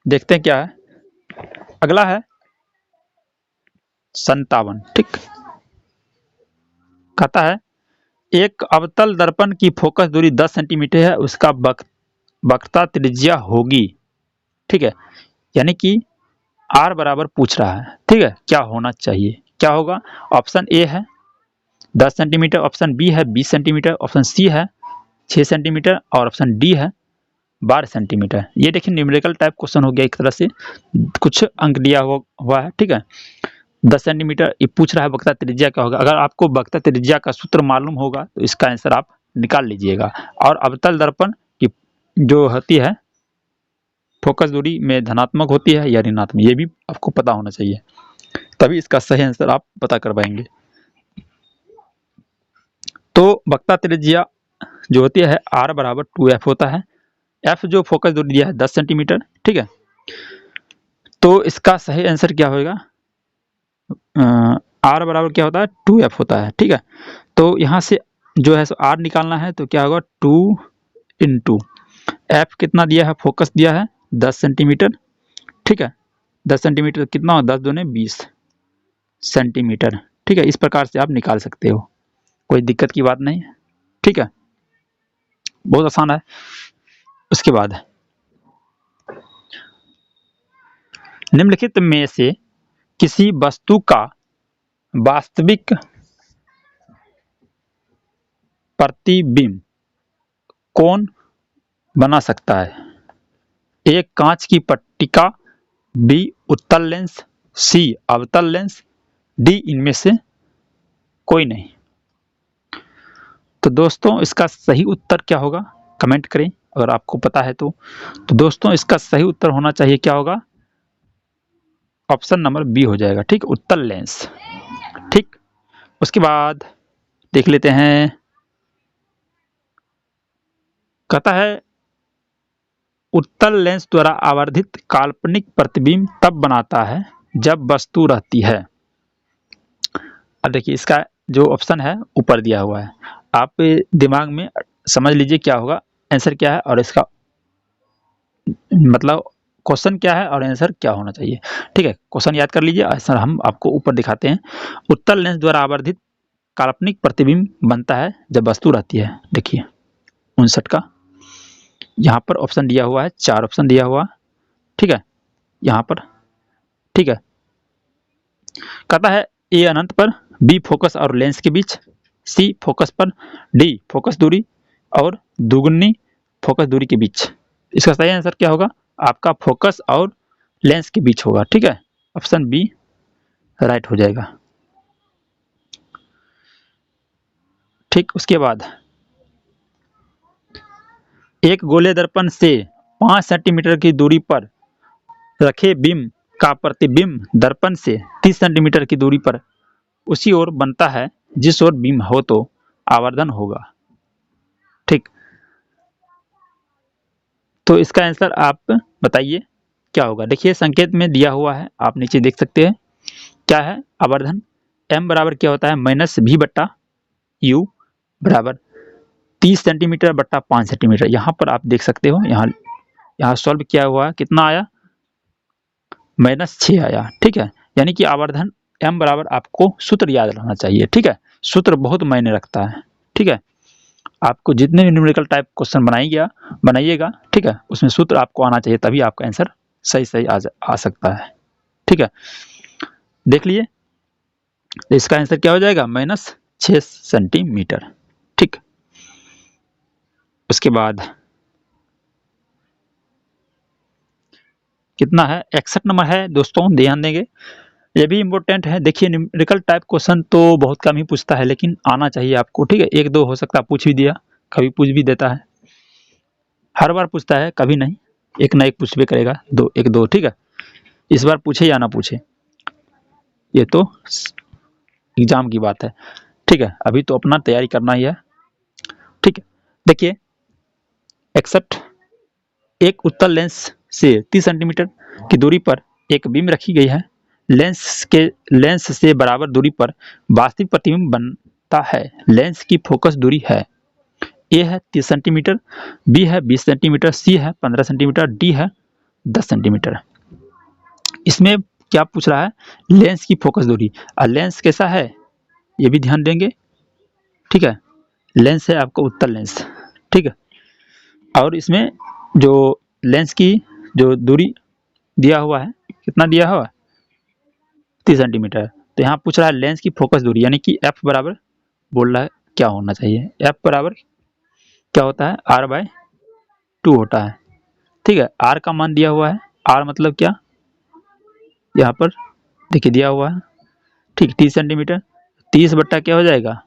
देखते हैं क्या है। अगला है 57। ठीक, कहता है एक अवतल दर्पण की फोकस दूरी 10 सेंटीमीटर है, उसका वक्रता त्रिज्या होगी। ठीक है, यानी कि r बराबर पूछ रहा है। ठीक है, क्या होना चाहिए, क्या होगा? ऑप्शन ए है 10 सेंटीमीटर, ऑप्शन बी है 20 सेंटीमीटर, ऑप्शन सी है 6 सेंटीमीटर और ऑप्शन डी है 12 सेंटीमीटर। ये देखिए न्यूमेरिकल टाइप क्वेश्चन हो गया एक तरह से, कुछ अंक दिया हुआ है। ठीक है, 10 सेंटीमीटर ये पूछ रहा है, वक्रता त्रिज्या क्या होगा? अगर आपको वक्रता त्रिज्या का सूत्र मालूम होगा तो इसका आंसर आप निकाल लीजिएगा। और अवतल दर्पण की जो होती है फोकस दूरी में धनात्मक होती है या ऋणात्मक, ये भी आपको पता होना चाहिए, तभी इसका सही आंसर आप पता कर पाएंगे। तो वक्रता त्रिज्या जो होती है r बराबर 2f होता है। f जो फोकस दूरी दिया है 10 सेंटीमीटर। ठीक है, तो इसका सही आंसर क्या होगा? r बराबर क्या होता है? 2f होता है। ठीक है, तो यहाँ से जो है r निकालना है तो क्या होगा? 2 इंटू f कितना दिया है? फोकस दिया है 10 सेंटीमीटर। ठीक है, 10 सेंटीमीटर कितना हो? 10 दूने 20 सेंटीमीटर। ठीक है, इस प्रकार से आप निकाल सकते हो, कोई दिक्कत की बात नहीं है। ठीक है, बहुत आसान है। उसके बाद निम्नलिखित में से किसी वस्तु का वास्तविक प्रतिबिंब कौन बना सकता है? ए कांच की पट्टिका, बी उत्तल लेंस, सी अवतल लेंस, डी इनमें से कोई नहीं। तो दोस्तों इसका सही उत्तर क्या होगा कमेंट करें अगर आपको पता है तो दोस्तों इसका सही उत्तर होना चाहिए क्या होगा, ऑप्शन नंबर बी हो जाएगा। ठीक, उत्तल लेंस। ठीक, उसके बाद देख लेते हैं, कहता है उत्तल लेंस द्वारा आवर्धित काल्पनिक प्रतिबिंब तब बनाता है जब वस्तु रहती है। अब देखिए इसका जो ऑप्शन है ऊपर दिया हुआ है, आप दिमाग में समझ लीजिए क्या होगा, आंसर क्या है और इसका मतलब क्वेश्चन क्या है और आंसर क्या होना चाहिए। ठीक है, क्वेश्चन याद कर लीजिए, आंसर हम आपको ऊपर दिखाते हैं। उत्तल लेंस द्वारा आवर्धित काल्पनिक प्रतिबिंब बनता है जब वस्तु रहती है। देखिए 59 का यहाँ पर ऑप्शन दिया हुआ है, 4 ऑप्शन दिया हुआ। ठीक है, यहाँ पर ठीक है, कहता है ए अनंत पर, बी फोकस और लेंस के बीच, सी फोकस पर, डी फोकस दूरी और दुगुनी फोकस दूरी के बीच। इसका सही आंसर क्या होगा, आपका फोकस और लेंस के बीच होगा। ठीक है, ऑप्शन बी राइट हो जाएगा। ठीक, उसके बाद एक गोले दर्पण से 5 सेंटीमीटर की दूरी पर रखे बिंब का प्रतिबिंब दर्पण से 30 सेंटीमीटर की दूरी पर उसी ओर बनता है जिस ओर बिंब हो तो आवर्धन होगा। ठीक, तो इसका आंसर आप बताइए क्या होगा। देखिए संकेत में दिया हुआ है, आप नीचे देख सकते हैं क्या है, आवर्धन m बराबर क्या होता है माइनस v बट्टा u बराबर 30 सेंटीमीटर बट्टा 5 सेंटीमीटर। यहाँ पर आप देख सकते हो, यहाँ सॉल्व किया हुआ है, कितना आया -6 आया। ठीक है, यानी कि आवर्धन m बराबर आपको सूत्र याद रहना चाहिए। ठीक है, सूत्र बहुत मायने रखता है। ठीक है, आपको जितने भी न्यूमेरिकल टाइप क्वेश्चन बनाइएगा, ठीक है, उसमें सूत्र आपको आना चाहिए, तभी आपका आंसर सही आ सकता है। ठीक है, देख लिए, तो इसका आंसर क्या हो जाएगा -6 सेंटीमीटर। ठीक, उसके बाद कितना है, 61 नंबर है दोस्तों, ध्यान देंगे, ये भी इम्पोर्टेंट है। देखिए न्यूमेरिकल टाइप क्वेश्चन तो बहुत कम ही पूछता है, लेकिन आना चाहिए आपको। ठीक है, 1-2 हो सकता है पूछ भी दिया, कभी पूछ भी देता है, हर बार पूछता है कभी नहीं, एक ना एक पूछ भी करेगा, 1-2। ठीक है, इस बार पूछे या ना पूछे ये तो एग्जाम की बात है। ठीक है, अभी तो अपना तैयारी करना ही है। ठीक है, देखिए 61, एक उत्तल लेंस से 30 सेंटीमीटर की दूरी पर एक बीम रखी गई है, लेंस से बराबर दूरी पर वास्तविक प्रतिबिंब बनता है। लेंस की फोकस दूरी है, ए है 30 सेंटीमीटर, बी है 20 सेंटीमीटर, सी है 15 सेंटीमीटर, डी है 10 सेंटीमीटर। इसमें क्या पूछ रहा है, लेंस की फोकस दूरी, और लेंस कैसा है ये भी ध्यान देंगे। ठीक है, लेंस है आपका उत्तल लेंस। ठीक है, और इसमें जो लेंस की जो दूरी दिया हुआ है, कितना दिया हुआ है 30 सेंटीमीटर। तो यहाँ पूछ रहा है लेंस की फोकस दूरी, यानी कि एफ बराबर बोल रहा है क्या होना चाहिए, एफ बराबर क्या होता है r/2 होता है। ठीक है, r का मान दिया हुआ है, r मतलब क्या, यहाँ पर देखिए दिया हुआ है। ठीक, 30 सेंटीमीटर, 30 बट्टा क्या हो जाएगा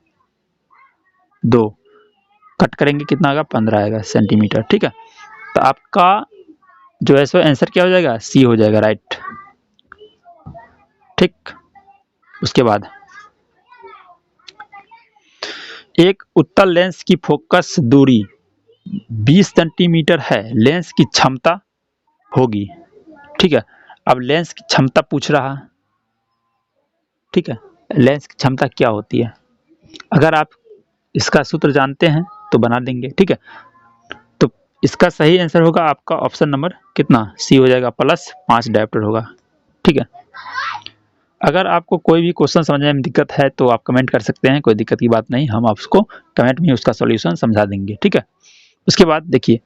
2, कट करेंगे कितना आएगा 15 आएगा सेंटीमीटर। ठीक है, तो आपका जो है सो आंसर क्या हो जाएगा, सी हो जाएगा, राइट। ठीक, उसके बाद एक उत्तल लेंस की फोकस दूरी 20 सेंटीमीटर है, लेंस की क्षमता होगी। ठीक है, अब लेंस की क्षमता पूछ रहा है। ठीक है, लेंस की क्षमता क्या होती है, अगर आप इसका सूत्र जानते हैं तो बना देंगे। ठीक है, तो इसका सही आंसर होगा आपका ऑप्शन नंबर कितना, सी हो जाएगा, +5 डायोप्टर होगा। ठीक है, अगर आपको कोई भी क्वेश्चन समझने में दिक्कत है तो आप कमेंट कर सकते हैं, कोई दिक्कत की बात नहीं, हम आपको कमेंट में उसका सॉल्यूशन समझा देंगे। ठीक है, उसके बाद देखिए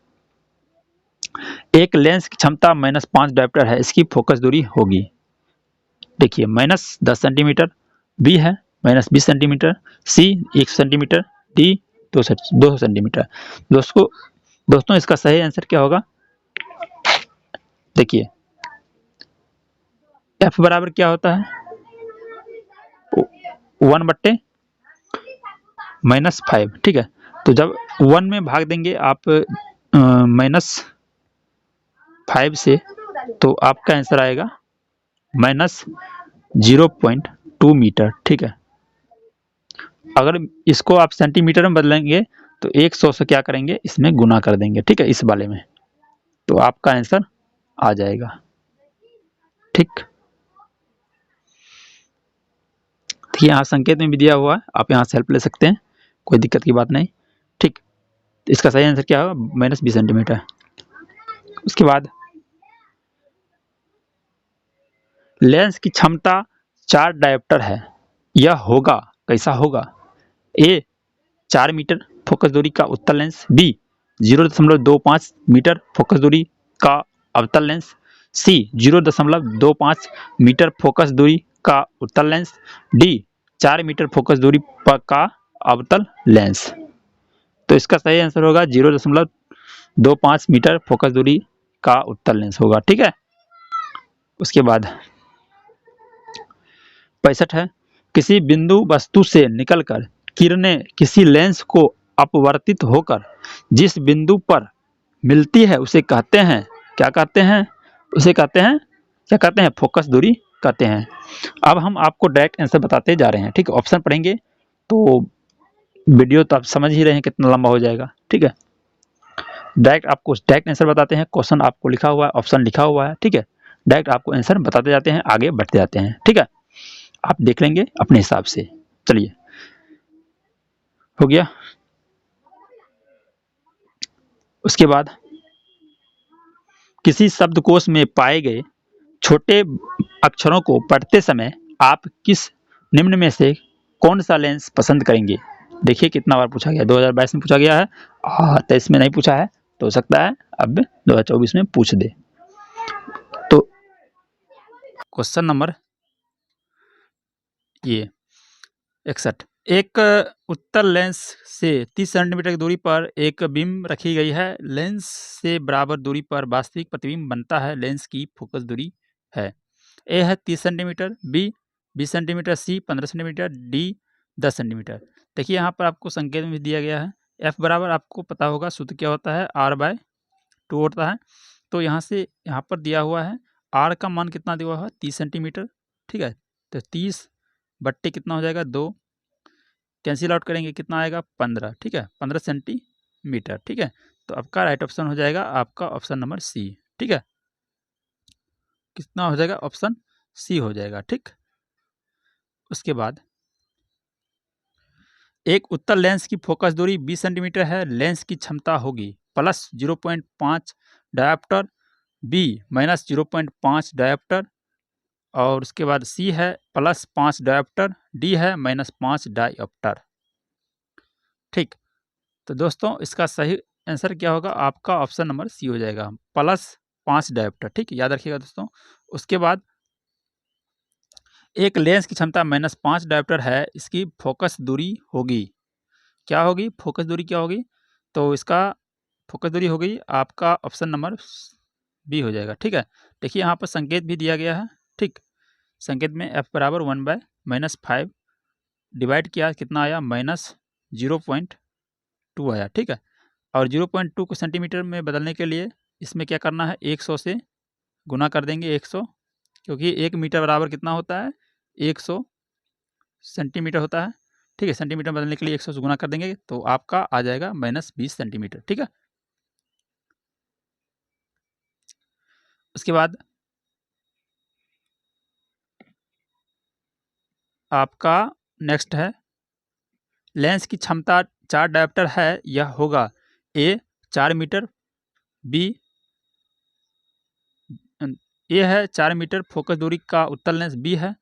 एक लेंस की क्षमता -5 डायोप्टर है, इसकी फोकस दूरी होगी। देखिए -10 सेंटीमीटर, बी है -20 सेंटीमीटर, सी 1 सेंटीमीटर, डी 200 सेंटीमीटर। दोस्तों इसका सही आंसर क्या होगा? देखिए एफ बराबर क्या होता है? 1/-5, ठीक है। तो जब 1 में भाग देंगे आप -5 से, तो आपका आंसर आएगा -0.2 मीटर, ठीक है। अगर इसको आप सेंटीमीटर में बदलेंगे तो 100 से क्या करेंगे, इसमें गुना कर देंगे, ठीक है, इस वाले में, तो आपका आंसर आ जाएगा, ठीक। तो यहाँ संकेत में भी दिया हुआ है, आप यहाँ से हेल्प ले सकते हैं, कोई दिक्कत की बात नहीं, ठीक। तो इसका सही आंसर क्या होगा? -20 सेंटीमीटर। उसके बाद लेंस की क्षमता 4 डायोप्टर है, यह होगा, कैसा होगा? ए 4 मीटर फोकस दूरी का उत्तल लेंस, बी 0.25 मीटर फोकस दूरी का अवतल लेंस, सी 0.25 मीटर फोकस दूरी का उत्तल लेंस, डी 4 मीटर फोकस दूरी का अवतल लेंस। तो इसका सही आंसर होगा 0.25 मीटर फोकस दूरी का उत्तल लेंस होगा, ठीक है। उसके बाद 65 है, किसी बिंदु वस्तु से निकलकर किरणें किसी लेंस को अपवर्तित होकर जिस बिंदु पर मिलती है उसे कहते हैं, क्या कहते हैं? उसे कहते हैं, क्या कहते हैं? फोकस दूरी कहते हैं। अब हम आपको डायरेक्ट आंसर बताते जा रहे हैं, ठीक है। ऑप्शन पढ़ेंगे तो वीडियो तो आप समझ ही रहे हैं कितना लंबा हो जाएगा, ठीक है। डायरेक्ट आपको डायरेक्ट आंसर बताते हैं, क्वेश्चन आपको लिखा हुआ है, ऑप्शन लिखा हुआ है, ठीक है। डायरेक्ट आपको आंसर बताते जाते हैं, आगे बढ़ते जाते हैं, ठीक है। आप देख लेंगे अपने हिसाब से। चलिए, हो गया। उसके बाद किसी शब्दकोश में पाए गए छोटे अक्षरों को पढ़ते समय आप किस निम्न में से कौन सा लेंस पसंद करेंगे? देखिए कितना बार पूछा गया, 2022 में पूछा गया है, 23 में नहीं पूछा है, तो हो सकता है अब 2024 में पूछ दे। तो क्वेश्चन नंबर ये 61, एक उत्तल लेंस से 30 सेंटीमीटर की दूरी पर एक बीम रखी गई है, लेंस से बराबर दूरी पर वास्तविक प्रतिबिंब बनता है, लेंस की फोकस दूरी है, ए है 30 सेंटीमीटर, बी 20 सेंटीमीटर, सी 15 सेंटीमीटर, डी 10 सेंटीमीटर। देखिए यहाँ पर आपको संकेत में दिया गया है, एफ बराबर आपको पता होगा सूत्र क्या होता है, r/2 होता है। तो यहाँ से यहाँ पर दिया हुआ है, r का मान कितना दिया हुआ है, 30 सेंटीमीटर, ठीक है। तो 30 बट्टे कितना हो जाएगा, 2, कैंसिल आउट करेंगे कितना आएगा, 15, ठीक है, 15 सेंटीमीटर, ठीक है। तो आपका राइट ऑप्शन हो जाएगा आपका ऑप्शन नंबर सी, ठीक है। कितना हो जाएगा, ऑप्शन सी हो जाएगा, ठीक। उसके बाद एक उत्तल लेंस की फोकस दूरी 20 सेंटीमीटर है, लेंस की क्षमता होगी +0.5 डायोप्टर, बी -0.5 डायोप्टर, और उसके बाद सी है +5 डायोप्टर, डी है -5 डायोप्टर, ठीक। तो दोस्तों इसका सही आंसर क्या होगा, आपका ऑप्शन नंबर सी हो जाएगा, +5 डायोप्टर, ठीक, याद रखिएगा दोस्तों। उसके बाद एक लेंस की क्षमता -5 डायोप्टर है, इसकी फोकस दूरी होगी, क्या होगी, फोकस दूरी क्या होगी, तो इसका फोकस दूरी हो गई आपका ऑप्शन नंबर बी हो जाएगा, ठीक है। देखिए यहाँ पर संकेत भी दिया गया है, ठीक। संकेत में f बराबर 1/-5 डिवाइड किया, कितना आया, -0.2 आया, ठीक है। और 0.2 को सेंटीमीटर में बदलने के लिए इसमें क्या करना है, 100 से गुना कर देंगे, 100, क्योंकि 1 मीटर बराबर कितना होता है, 100 सेंटीमीटर होता है, ठीक है। सेंटीमीटर बदलने के लिए 100 से गुना कर देंगे तो आपका आ जाएगा -20 सेंटीमीटर, ठीक है। उसके बाद आपका नेक्स्ट है, लेंस की क्षमता 4 डायोप्टर है, यह होगा ए 4 मीटर, बी ए है 4 मीटर फोकस दूरी का उत्तल लेंस, बी है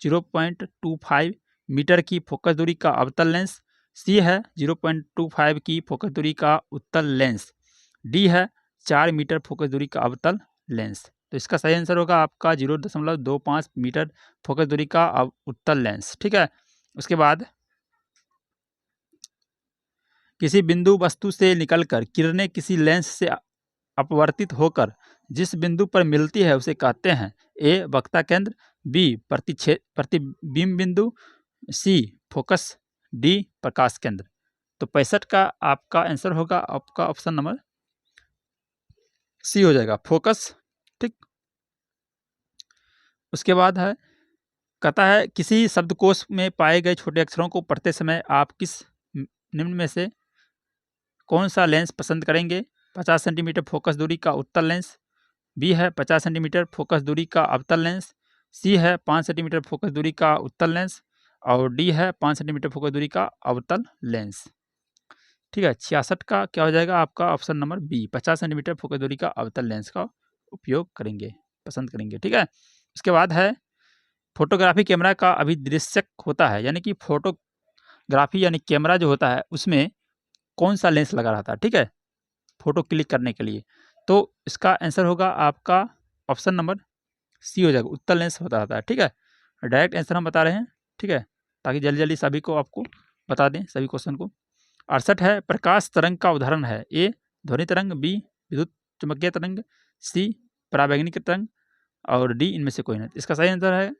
0.25 मीटर की फोकस दूरी का अवतल लेंस, सी है 0.25 की फोकस दूरी का उत्तल लेंस, डी है 4 मीटर फोकस दूरी का अवतल लेंस। तो इसका सही आंसर होगा आपका 0.25 मीटर फोकस दूरी का उत्तल लेंस। ठीक है। उसके बाद किसी बिंदु वस्तु से निकलकर किरणें किसी लेंस से अपवर्तित होकर जिस बिंदु पर मिलती है उसे कहते हैं ए वक्ता केंद्र, बी प्रतिबिंब बिंदु, सी फोकस, डी प्रकाश केंद्र। तो 65 का आपका आंसर होगा आपका ऑप्शन नंबर सी हो जाएगा, फोकस। ठीक। उसके बाद है कहता है किसी शब्दकोश में पाए गए छोटे अक्षरों को पढ़ते समय आप किस निम्न में से कौन सा लेंस पसंद करेंगे? 50 सेंटीमीटर फोकस दूरी का उत्तल लेंस, बी है 50 सेंटीमीटर फोकस दूरी का अवतल लेंस, सी है 5 सेंटीमीटर फोकस दूरी का उत्तल लेंस और डी है 5 सेंटीमीटर फोकस दूरी का अवतल लेंस। ठीक है। 66 का क्या हो जाएगा आपका option number B, 50 centimetre focus दूरी का अवतल लेंस का उपयोग करेंगे, पसंद करेंगे। ठीक है। उसके बाद है फोटोग्राफी कैमरा का अभिदृश्यक होता है, यानी कि फोटोग्राफी यानी कैमरा जो होता है उसमें कौन सा लेंस लगा रहता है? ठीक है, फोटो क्लिक करने के लिए। तो इसका आंसर होगा आपका ऑप्शन नंबर सी हो जाएगा, उत्तल लेंस होता रहता है। ठीक है। डायरेक्ट आंसर हम बता रहे हैं। ठीक है, ताकि जल्दी जल्दी सभी को आपको बता दें सभी क्वेश्चन को। 68 है प्रकाश तरंग का उदाहरण है ए ध्वनि तरंग, बी विद्युत चुम्बकीय तरंग, सी पराबैंगनी तरंग और डी इनमें से कोई नहीं। इसका सही आंसर है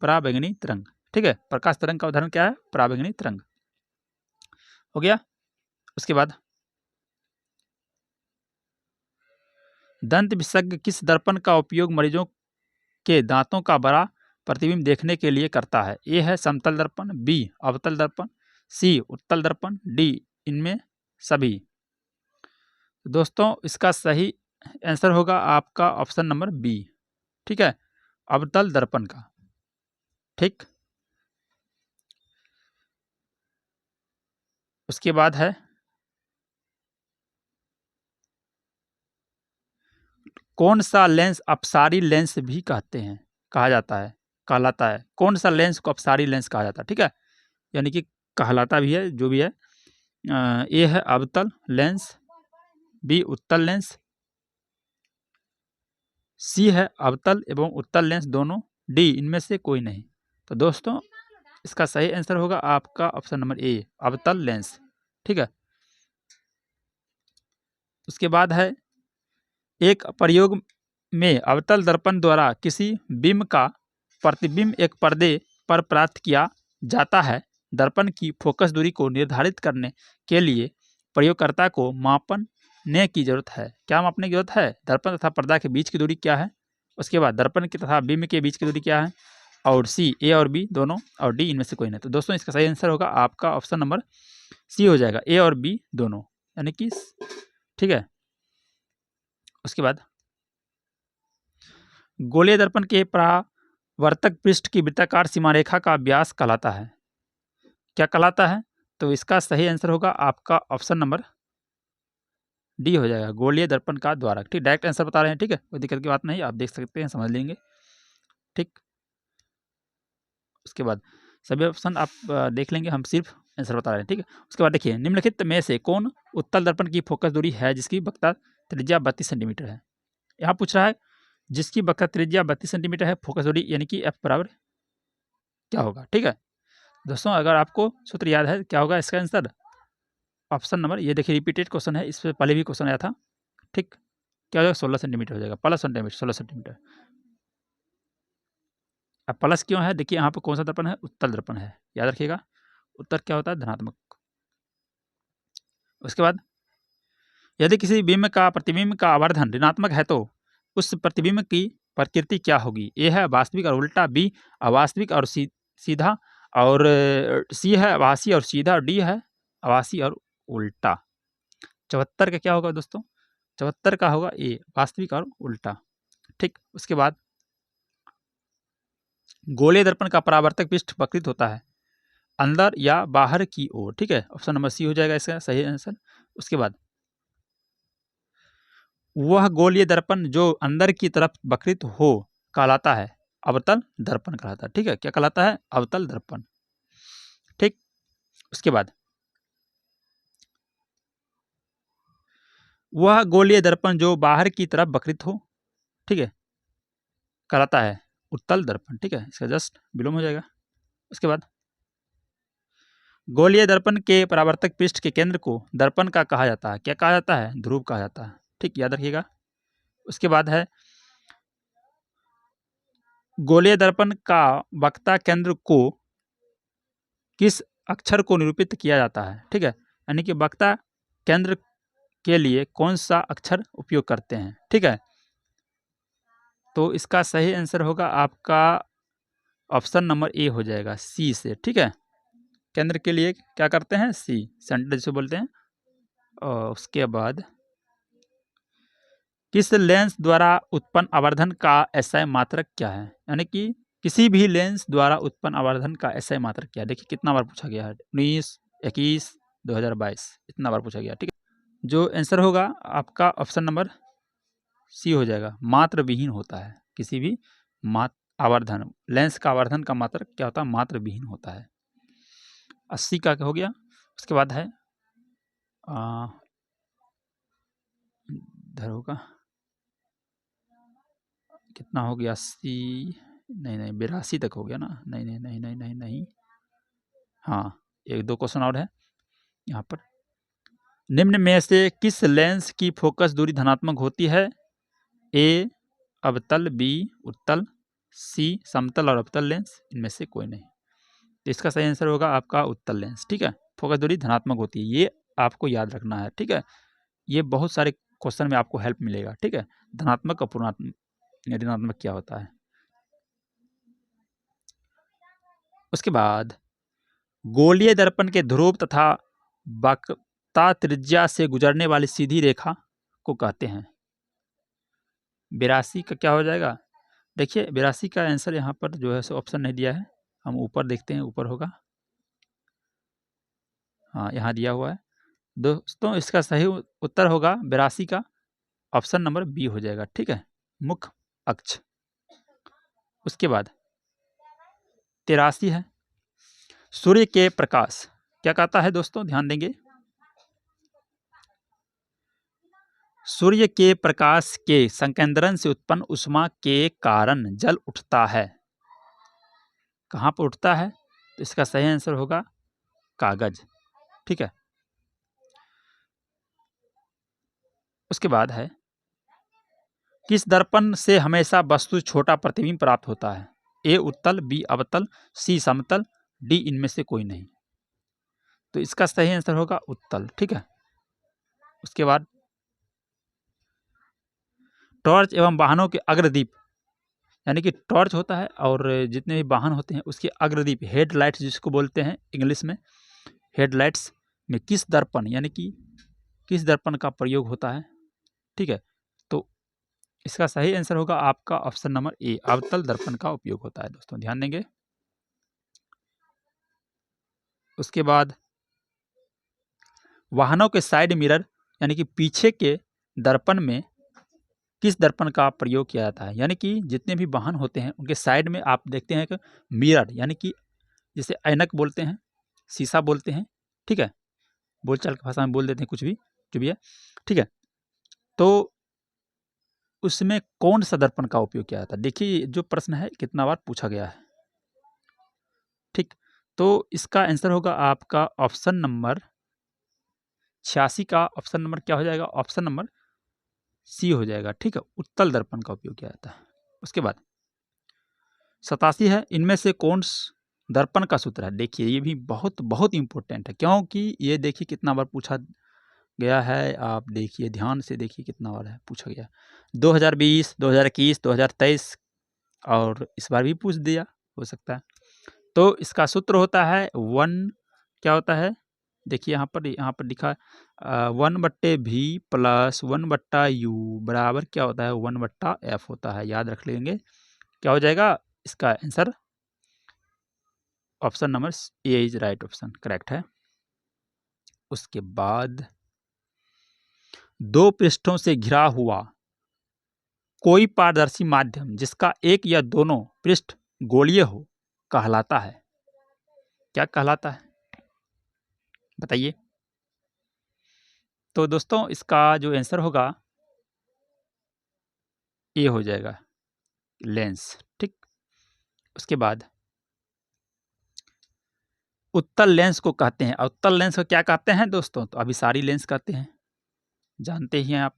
पराबैंगनी तरंग। ठीक है, प्रकाश तरंग का उदाहरण क्या है? पराबैंगनी तरंग। हो गया। उसके बाद दंत विशेषज्ञ किस दर्पण का उपयोग मरीजों के दांतों का बड़ा प्रतिबिंब देखने के लिए करता है? ए है समतल दर्पण, बी अवतल दर्पण, सी उत्तल दर्पण, डी इनमें सभी। दोस्तों इसका सही आंसर होगा आपका ऑप्शन नंबर बी। ठीक है, अवतल दर्पण का। ठीक। उसके बाद है कौन सा लेंस अपसारी लेंस भी कहा जाता है, कहलाता है? कौन सा लेंस को अपसारी लेंस कहा जाता है? ठीक है, यानी कि कहलाता भी है, जो भी है। ए है अवतल लेंस, बी उत्तल लेंस, सी है अवतल एवं उत्तल लेंस दोनों, डी इनमें से कोई नहीं। तो दोस्तों इसका सही आंसर होगा आपका ऑप्शन नंबर ए, अवतल लेंस। ठीक है। उसके बाद है एक प्रयोग में अवतल दर्पण द्वारा किसी बिंब का प्रतिबिंब एक पर्दे पर प्राप्त किया जाता है। दर्पण की फोकस दूरी को निर्धारित करने के लिए प्रयोगकर्ता को मापने की जरूरत है। क्या मापने की जरूरत है? दर्पण तथा पर्दा के बीच की दूरी क्या है, उसके बाद दर्पण की तथा बिंब के बीच की दूरी क्या है, और सी ए और बी दोनों, और डी इनमें से कोई नहीं। तो दोस्तों इसका सही आंसर होगा आपका ऑप्शन नंबर सी हो जाएगा, ए और बी दोनों, यानी कि ठीक है। उसके बाद गोलीय दर्पण के परावर्तक पृष्ठ की वृत्ताकार सीमारेखा का व्यास कहलाता है। क्या कहलाता है? तो इसका सही आंसर होगा आपका ऑप्शन नंबर डी हो जाएगा, गोलीय दर्पण का द्वारक। ठीक, डायरेक्ट आंसर बता रहे हैं। ठीक है, कोई दिक्कत की बात नहीं, आप देख सकते हैं, समझ लेंगे। ठीक। उसके बाद सभी ऑप्शन आप देख लेंगे, हम सिर्फ आंसर बता रहे हैं। ठीक है। उसके बाद देखिए निम्नलिखित में से कौन उत्तल दर्पण की फोकस दूरी है जिसकी वक्रता त्रिज्या 32 सेंटीमीटर है? यहाँ पूछ रहा है जिसकी वक्रता त्रिज्या 32 सेंटीमीटर है, फोकस दूरी यानी कि एफ बराबर क्या होगा? ठीक है दोस्तों, अगर आपको सूत्र याद है क्या होगा इसका आंसर? ऑप्शन नंबर, ये देखिए रिपीटेड क्वेश्चन है, इस पर पहले भी क्वेश्चन आया था। ठीक, क्या हो जाएगा? 16 सेंटीमीटर हो जाएगा, प्लस सेंटीमीटर, 16 सेंटीमीटर। अब प्लस क्यों है? देखिए यहाँ पर कौन सा दर्पण है? उत्तल दर्पण है, याद रखिएगा। उत्तर क्या होता है? धनात्मक। उसके बाद यदि किसी बिंब का प्रतिबिंब का आवर्धन ऋणात्मक है तो उस प्रतिबिंब की प्रकृति क्या होगी? ए है वास्तविक और उल्टा, बी अवास्तविक और सीधा, और सी है आभासी और सीधा, और डी है आभासी और उल्टा। 74 का क्या होगा दोस्तों? 74 का होगा ए, वास्तविक और उल्टा। ठीक। उसके बाद गोलीय दर्पण का परावर्तक पृष्ठ वक्रित होता है अंदर या बाहर की ओर। ठीक है, ऑप्शन नंबर सी हो जाएगा इसका सही आंसर। उसके बाद वह गोलीय दर्पण जो अंदर की तरफ वक्रित हो कहलाता है अवतल दर्पण कहलाता है। ठीक है, क्या कहलाता है? अवतल दर्पण। ठीक। उसके बाद वह गोलीय दर्पण जो बाहर की तरफ वक्रित हो, ठीक है, कहलाता है उत्तल दर्पण। ठीक है, इसका जस्ट विलोम हो जाएगा। उसके बाद गोलीय दर्पण के परावर्तक पृष्ठ के केंद्र को दर्पण का कहा जाता है। क्या कहा जाता है? ध्रुव कहा जाता है। ठीक, याद रखिएगा। उसके बाद है गोलीय दर्पण का वक्ता केंद्र को किस अक्षर को निरूपित किया जाता है? ठीक है, यानी कि वक्ता केंद्र के लिए कौन सा अक्षर उपयोग करते हैं? ठीक है, तो इसका सही आंसर होगा आपका ऑप्शन नंबर ए हो जाएगा, सी से। ठीक है, केंद्र के लिए क्या करते हैं? सी, सेंटर जिसे बोलते हैं। और उसके बाद किस लेंस द्वारा उत्पन्न आवर्धन का एसआई मात्रक क्या है? यानी कि किसी भी लेंस द्वारा उत्पन्न आवर्धन का एसआई मात्रक क्या है? देखिए कितना बार पूछा गया है, 19, 21, 2022, इतना बार पूछा गया। ठीक है, जो आंसर होगा आपका ऑप्शन नंबर सी हो जाएगा, मात्र विहीन होता है। किसी भी आवर्धन, लेंस का आवर्धन का मात्रक क्या होता है? मात्र विहीन होता है। 80 का हो गया। उसके बाद है इधर होगा, कितना हो गया? 80, नहीं 82 तक हो गया ना? नहीं, हाँ, एक दो क्वेश्चन और है यहाँ पर। निम्न में से किस लेंस की फोकस दूरी धनात्मक होती है? ए अवतल, बी उत्तल, सी समतल और अवतल लेंस, इनमें से कोई नहीं। तो इसका सही आंसर होगा आपका उत्तल लेंस। ठीक है, फोकस दूरी धनात्मक होती है, ये आपको याद रखना है। ठीक है, ये बहुत सारे क्वेश्चन में आपको हेल्प मिलेगा। ठीक है, धनात्मक और ऋणात्मक क्या होता है। उसके बाद गोलीय दर्पण के ध्रुव तथा वक्रता त्रिज्या से गुजरने वाली सीधी रेखा को कहते हैं। 82 का क्या हो जाएगा? देखिए 82 का आंसर यहाँ पर जो है सो ऑप्शन नहीं दिया है, हम ऊपर देखते हैं, ऊपर होगा। हाँ, यहाँ दिया हुआ है दोस्तों। इसका सही उत्तर होगा 82 का ऑप्शन नंबर बी हो जाएगा। ठीक है, मुख्य अक्ष। उसके बाद 83 है, सूर्य के प्रकाश क्या कहता है दोस्तों? ध्यान देंगे, सूर्य के प्रकाश के संकेंद्रण से उत्पन्न ऊष्मा के कारण जल उठता है। कहाँ पर उठता है? तो इसका सही आंसर होगा कागज। ठीक है, उसके बाद है किस दर्पण से हमेशा वस्तु छोटा प्रतिबिंब प्राप्त होता है? ए उत्तल, बी अवतल, सी समतल, डी इनमें से कोई नहीं। तो इसका सही आंसर होगा उत्तल। ठीक है, उसके बाद टॉर्च एवं वाहनों के अग्रदीप, यानी कि टॉर्च होता है और जितने भी वाहन होते हैं उसके अग्रदीप, हेडलाइट्स जिसको बोलते हैं इंग्लिश में, हेडलाइट्स में किस दर्पण, यानी कि किस दर्पण का प्रयोग होता है? ठीक है, तो इसका सही आंसर होगा आपका ऑप्शन नंबर ए, अवतल दर्पण का उपयोग होता है। दोस्तों ध्यान देंगे। उसके बाद वाहनों के साइड मिरर, यानी कि पीछे के दर्पण में किस दर्पण का प्रयोग किया जाता है? यानी कि जितने भी वाहन होते हैं उनके साइड में आप देखते हैं कि मिरर, यानी कि जिसे ऐनक बोलते हैं, शीशा बोलते हैं। ठीक है, बोलचाल की भाषा में बोल देते हैं कुछ भी, जो भी है। ठीक है, तो उसमें कौन सा दर्पण का उपयोग किया जाता है? देखिए जो प्रश्न है कितना बार पूछा गया है। ठीक, तो इसका आंसर होगा आपका ऑप्शन नंबर 86 का ऑप्शन नंबर क्या हो जाएगा? ऑप्शन नंबर सी हो जाएगा। ठीक है, उत्तल दर्पण का उपयोग किया जाता है। उसके बाद 87 है, इनमें से कौन दर्पण का सूत्र है? देखिए ये भी बहुत बहुत इंपॉर्टेंट है, क्योंकि ये देखिए कितना बार पूछा गया है। आप देखिए ध्यान से देखिए कितना बार है पूछा गया, 2020, 2021, 2023 और इस बार भी पूछ दिया हो सकता है। तो इसका सूत्र होता है वन, क्या होता है? देखिए यहाँ पर लिखा 1/v प्लस 1/u बराबर क्या होता है? 1/f होता है। याद रख लेंगे, क्या हो जाएगा इसका answer? Option number A is right option, correct है। उसके बाद दो पृष्ठों से घिरा हुआ कोई पारदर्शी माध्यम जिसका एक या दोनों पृष्ठ गोलीय हो कहलाता है। क्या कहलाता है? बताइए। तो दोस्तों इसका जो आंसर होगा ये हो जाएगा लेंस। ठीक, उसके बाद उत्तल लेंस को कहते हैं। उत्तल लेंस को क्या कहते हैं दोस्तों? तो अभिसारी लेंस कहते हैं, जानते ही हैं आप।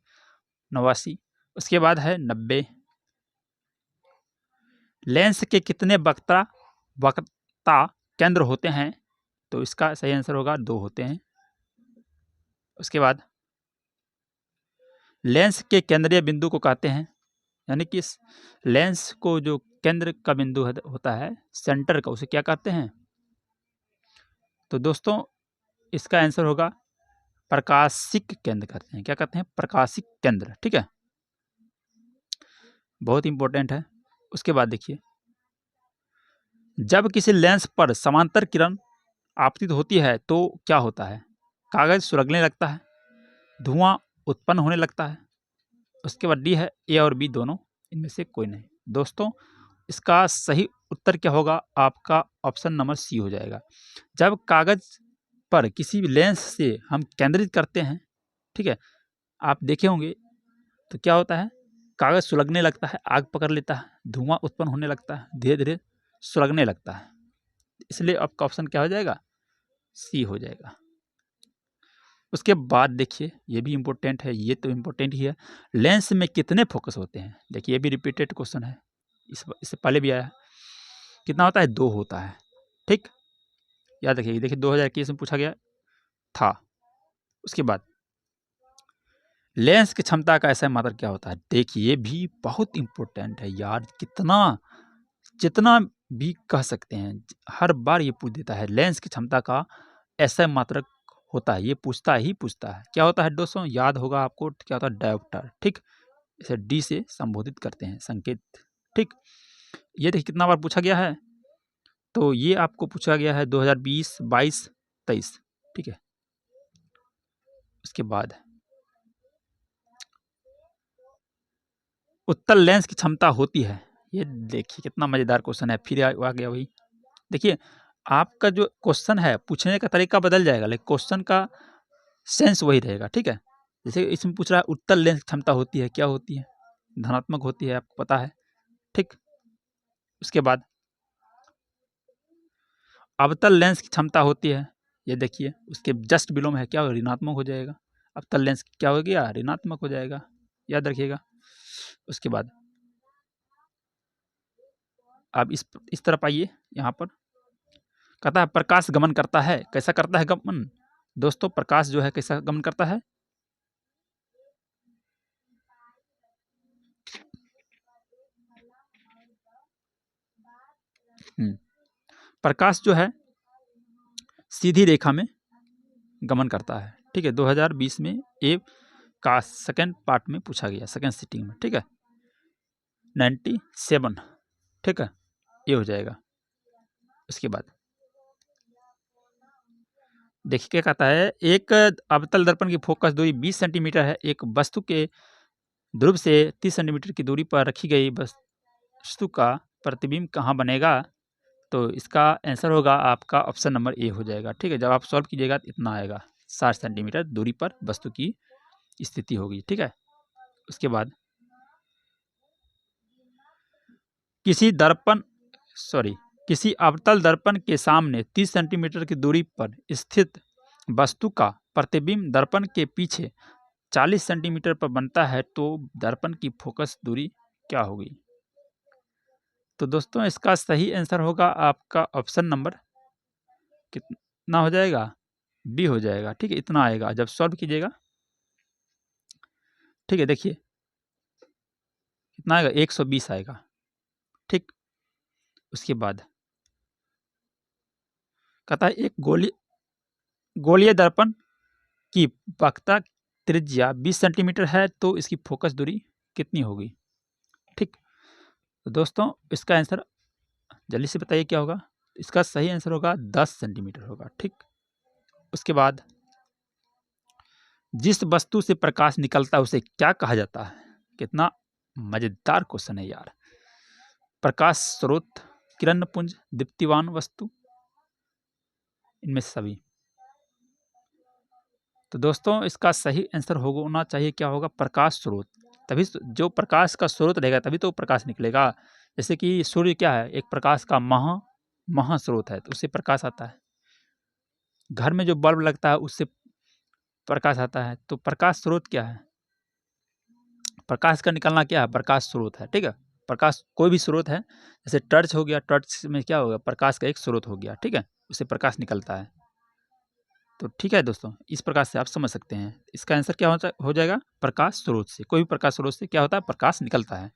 89। उसके बाद है 90। लेंस के कितने वक्रता केंद्र होते हैं? तो इसका सही आंसर होगा 2 होते हैं। उसके बाद लेंस के केंद्रीय बिंदु को कहते हैं, यानी कि लेंस को जो केंद्र का बिंदु होता है, सेंटर का, उसे क्या कहते हैं? तो दोस्तों इसका आंसर होगा प्रकाशिक केंद्र कहते हैं। क्या कहते हैं? प्रकाशिक केंद्र। ठीक है, बहुत इंपॉर्टेंट है। उसके बाद देखिए, जब किसी लेंस पर समांतर किरण आपतित होती है तो क्या होता है? कागज सुलगने लगता है, धुआं उत्पन्न होने लगता है। उसके बाद डी है ए और बी दोनों, इनमें से कोई नहीं। दोस्तों इसका सही उत्तर क्या होगा? आपका ऑप्शन नंबर सी हो जाएगा। जब कागज पर किसी भी लेंस से हम केंद्रित करते हैं, ठीक है, आप देखे होंगे, तो क्या होता है? कागज सुलगने लगता है, आग पकड़ लेता है, धुआं उत्पन्न होने लगता है, धीरे धीरे सुलगने लगता है। इसलिए आपका ऑप्शन क्या हो जाएगा? सी हो जाएगा। उसके बाद देखिए, ये भी इम्पोर्टेंट है, ये तो इम्पोर्टेंट ही है। लेंस में कितने फोकस होते हैं? देखिए ये भी रिपीटेड क्वेश्चन है, इससे पहले भी आया है। कितना होता है? 2 होता है। ठीक, याद रखिए। देखिए 2021 में पूछा गया था। उसके बाद लेंस की क्षमता का ऐसा मात्रक क्या होता है? देखिए ये भी बहुत इंपॉर्टेंट है यार, जितना भी कह सकते हैं, हर बार ये पूछ देता है। लेंस की क्षमता का ऐसा मात्रक होता है, ये पूछता है। क्या होता है दोस्तों? याद होगा आपको, क्या होता है? डायोप्टर। ठीक, इसे डी से संबोधित करते हैं, संकेत। ठीक, ये देखिए कितना बार पूछा गया है। तो ये आपको पूछा गया है 2020, 22, 23। ठीक है, उसके बाद उत्तल लेंस की क्षमता होती है। ये देखिए कितना मजेदार क्वेश्चन है, फिर आ गया वही। देखिए आपका जो क्वेश्चन है, पूछने का तरीका बदल जाएगा, लेकिन क्वेश्चन का सेंस वही रहेगा। ठीक है, जैसे इसमें पूछ रहा है उत्तल लेंस की क्षमता होती है, क्या होती है? धनात्मक होती है, आपको पता है। ठीक, उसके बाद अवतल लेंस की क्षमता होती है। ये देखिए उसके जस्ट बिलो में है, क्या ऋणात्मक हो जाएगा। अवतल लेंस क्या हो गया? ऋणात्मक हो जाएगा, याद रखिएगा। उसके बाद आप इस तरफ आइए, यहाँ पर कहता है प्रकाश गमन करता है। कैसा करता है गमन? दोस्तों प्रकाश जो है कैसा गमन करता है? प्रकाश जो है सीधी रेखा में गमन करता है। ठीक है, 2020 में ए का सेकंड पार्ट में पूछा गया, सेकंड सिटिंग में। ठीक है, 97। ठीक है, ये हो जाएगा। उसके बाद देखिए क्या कहता है, एक अवतल दर्पण की फोकस दूरी 20 सेंटीमीटर है। एक वस्तु के ध्रुव से 30 सेंटीमीटर की दूरी पर रखी गई वस्तु का प्रतिबिंब कहाँ बनेगा? तो इसका आंसर होगा आपका ऑप्शन नंबर ए हो जाएगा। ठीक है, जब आप सॉल्व कीजिएगा तो इतना आएगा, 60 सेंटीमीटर दूरी पर वस्तु की स्थिति होगी। ठीक है, उसके बाद किसी अवतल दर्पण के सामने 30 सेंटीमीटर की दूरी पर स्थित वस्तु का प्रतिबिंब दर्पण के पीछे 40 सेंटीमीटर पर बनता है, तो दर्पण की फोकस दूरी क्या होगी? तो दोस्तों इसका सही आंसर होगा आपका ऑप्शन नंबर कितना हो जाएगा? बी हो जाएगा। ठीक है, इतना आएगा जब सॉल्व कीजिएगा। ठीक है, देखिए कितना आएगा? 120 आएगा। ठीक, उसके बाद कहता है एक गोलीय दर्पण की वक्रता त्रिज्या 20 सेंटीमीटर है, तो इसकी फोकस दूरी कितनी होगी? ठीक, तो दोस्तों इसका आंसर जल्दी से बताइए क्या होगा? इसका सही आंसर होगा 10 सेंटीमीटर होगा। ठीक, उसके बाद जिस वस्तु से प्रकाश निकलता है उसे क्या कहा जाता है? कितना मजेदार क्वेश्चन है यार। प्रकाश स्रोत, किरण पुंज, दीप्तिमान वस्तु, इनमें से सभी। तो दोस्तों इसका सही आंसर होना चाहिए, क्या होगा, प्रकाश स्रोत। तभी जो प्रकाश का स्रोत रहेगा तभी तो प्रकाश निकलेगा। जैसे कि सूर्य क्या है, एक प्रकाश का महास्रोत है, तो उससे प्रकाश आता है। घर में जो बल्ब लगता है उससे प्रकाश आता है। तो प्रकाश स्रोत क्या है, प्रकाश का निकलना क्या है, प्रकाश स्रोत है। ठीक है, प्रकाश कोई भी स्रोत है, जैसे टॉर्च हो गया, टॉर्च में क्या होगा, प्रकाश का एक स्रोत हो गया। ठीक है, उससे प्रकाश निकलता है। तो ठीक है दोस्तों, इस प्रकार से आप समझ सकते हैं। इसका आंसर क्या हो जाएगा, प्रकाश स्रोत से। कोई भी प्रकाश स्रोत से क्या होता है, प्रकाश निकलता है।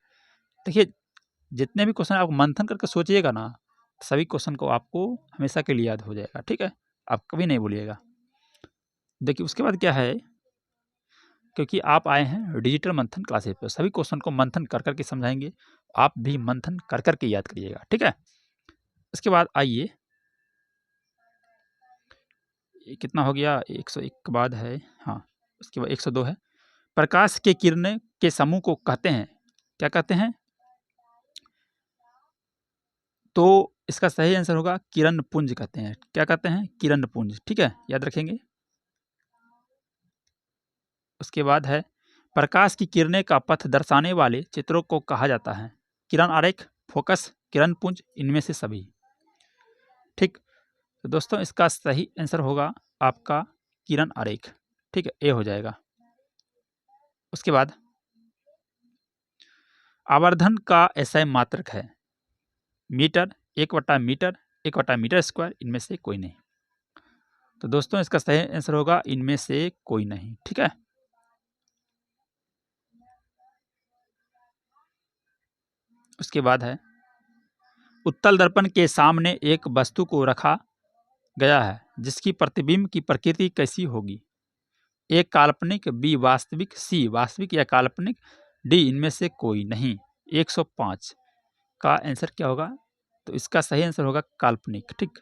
देखिए, जितने भी क्वेश्चन आप मंथन करके सोचिएगा ना, सभी क्वेश्चन को आपको हमेशा के लिए याद हो जाएगा। ठीक है, आप कभी नहीं भूलिएगा। देखिए उसके बाद क्या है, क्योंकि आप आए हैं डिजिटल मंथन क्लासेस पर, सभी क्वेश्चन को मंथन कर करके समझाएंगे, आप भी मंथन कर करके याद करिएगा। ठीक है, इसके बाद आइए, कितना हो गया, 101 के बाद है, हाँ उसके बाद 102 है। प्रकाश के किरणें के समूह को कहते हैं, क्या कहते हैं, तो इसका सही आंसर होगा किरण पुंज कहते हैं। क्या कहते हैं, किरण पुंज। ठीक है, याद रखेंगे। उसके बाद है, प्रकाश की किरणें का पथ दर्शाने वाले चित्रों को कहा जाता है, किरण आरेख, फोकस, किरण पुंज, इनमें से सभी। ठीक, तो दोस्तों इसका सही आंसर होगा आपका किरण आरेख। ठीक है, ए हो जाएगा। उसके बाद आवर्धन का एसआई मात्रक है, मीटर, 1/मीटर, 1/मीटर स्क्वायर, इनमें से कोई नहीं। तो दोस्तों इसका सही आंसर होगा इनमें से कोई नहीं। ठीक है, उसके बाद है, उत्तल दर्पण के सामने एक वस्तु को रखा गया है जिसकी प्रतिबिंब की प्रकृति कैसी होगी, ए काल्पनिक, बी वास्तविक, सी वास्तविक या काल्पनिक, डी इनमें से कोई नहीं। 105 का आंसर क्या होगा, तो इसका सही आंसर होगा काल्पनिक। ठीक,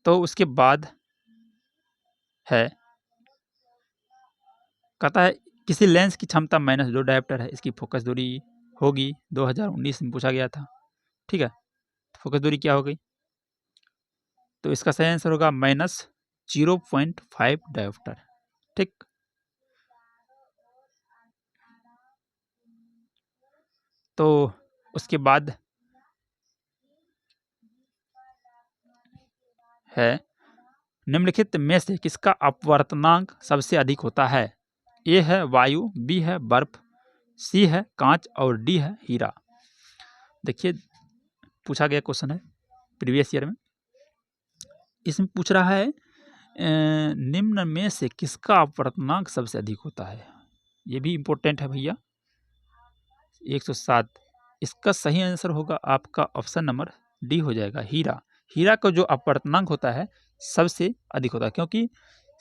तो उसके बाद है, कहता है किसी लेंस की क्षमता -2 डायोप्टर है, इसकी फोकस दूरी होगी, 2019 में पूछा गया था। ठीक है, फोकस दूरी क्या हो गई, तो इसका सही आंसर होगा -0.5 डायोप्टर। ठीक, तो उसके बाद है, निम्नलिखित में से किसका अपवर्तनांक सबसे अधिक होता है, ए है वायु, बी है बर्फ, सी है कांच और डी है हीरा। देखिए पूछा गया क्वेश्चन है प्रीवियस ईयर में, इसमें पूछ रहा है निम्न में से किसका अपवर्तनांक सबसे अधिक होता है, ये भी इंपॉर्टेंट है भैया। 107, इसका सही आंसर होगा आपका ऑप्शन नंबर डी हो जाएगा, हीरा। हीरा का जो अपवर्तनांक होता है सबसे अधिक होता है, क्योंकि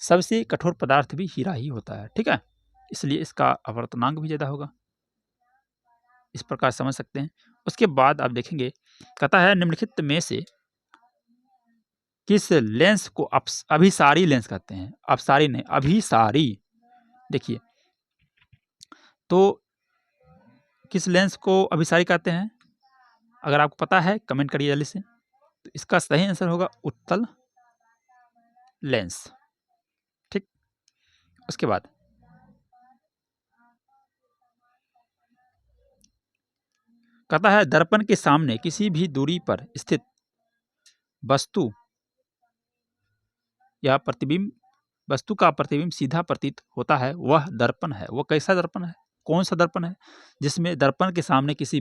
सबसे कठोर पदार्थ भी हीरा ही होता है। ठीक है, इसलिए इसका अपवर्तनांक भी ज़्यादा होगा, इस प्रकार समझ सकते हैं। उसके बाद आप देखेंगे, कहता है निम्नलिखित में से किस लेंस को अभिसारी लेंस कहते हैं, अपसारी नहीं, अभिसारी। देखिए, तो किस लेंस को अभिसारी कहते हैं, अगर आपको पता है कमेंट करिए जल्दी से। तो इसका सही आंसर होगा उत्तल लेंस। ठीक, उसके बाद कहता है दर्पण के सामने किसी भी दूरी पर स्थित वस्तु या प्रतिबिंब, वस्तु का प्रतिबिंब सीधा प्रतीत होता है, वह दर्पण है। वो कैसा दर्पण है, कौन सा दर्पण है, जिसमें दर्पण के सामने किसी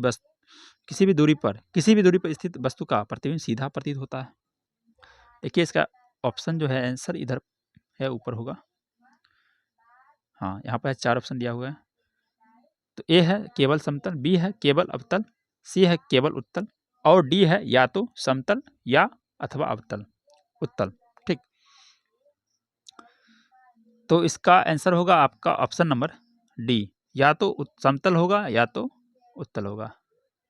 भी दूरी पर स्थित वस्तु का प्रतिबिंब सीधा प्रतीत होता है। देखिए इसका ऑप्शन जो है आंसर इधर है, ऊपर होगा। हाँ, यहाँ पर 4 ऑप्शन दिया हुआ है। तो ए है केवल समतल, बी है केवल अवतल, सी है केवल उत्तल, और डी है या तो समतल या अथवा अवतल उत्तल। ठीक, तो इसका आंसर होगा आपका ऑप्शन नंबर डी, या तो समतल होगा या तो उत्तल होगा।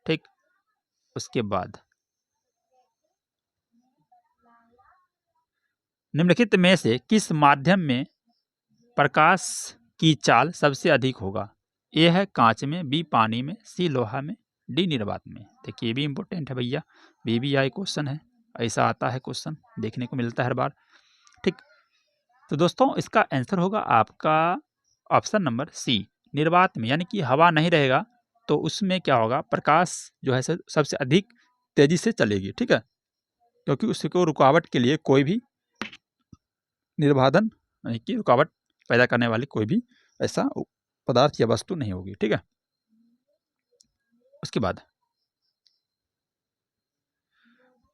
ठीक, उसके बाद निम्नलिखित में से किस माध्यम में प्रकाश की चाल सबसे अधिक होगा, ए है कांच में, बी पानी में, सी लोहा में, डी निर्वात में। देखिए ये भी इंपॉर्टेंट है भैया, BBI क्वेश्चन है, ऐसा आता है क्वेश्चन, देखने को मिलता है हर बार। ठीक। तो दोस्तों इसका आंसर होगा आपका ऑप्शन नंबर सी, निर्वात में, यानी कि हवा नहीं रहेगा तो उसमें क्या होगा, प्रकाश जो है सबसे अधिक तेजी से चलेगी। ठीक है, क्योंकि उसको रुकावट के लिए कोई भी निर्बाधन यानी कि रुकावट पैदा करने वाली कोई भी ऐसा पदार्थ या वस्तु नहीं होगी। ठीक है, उसके बाद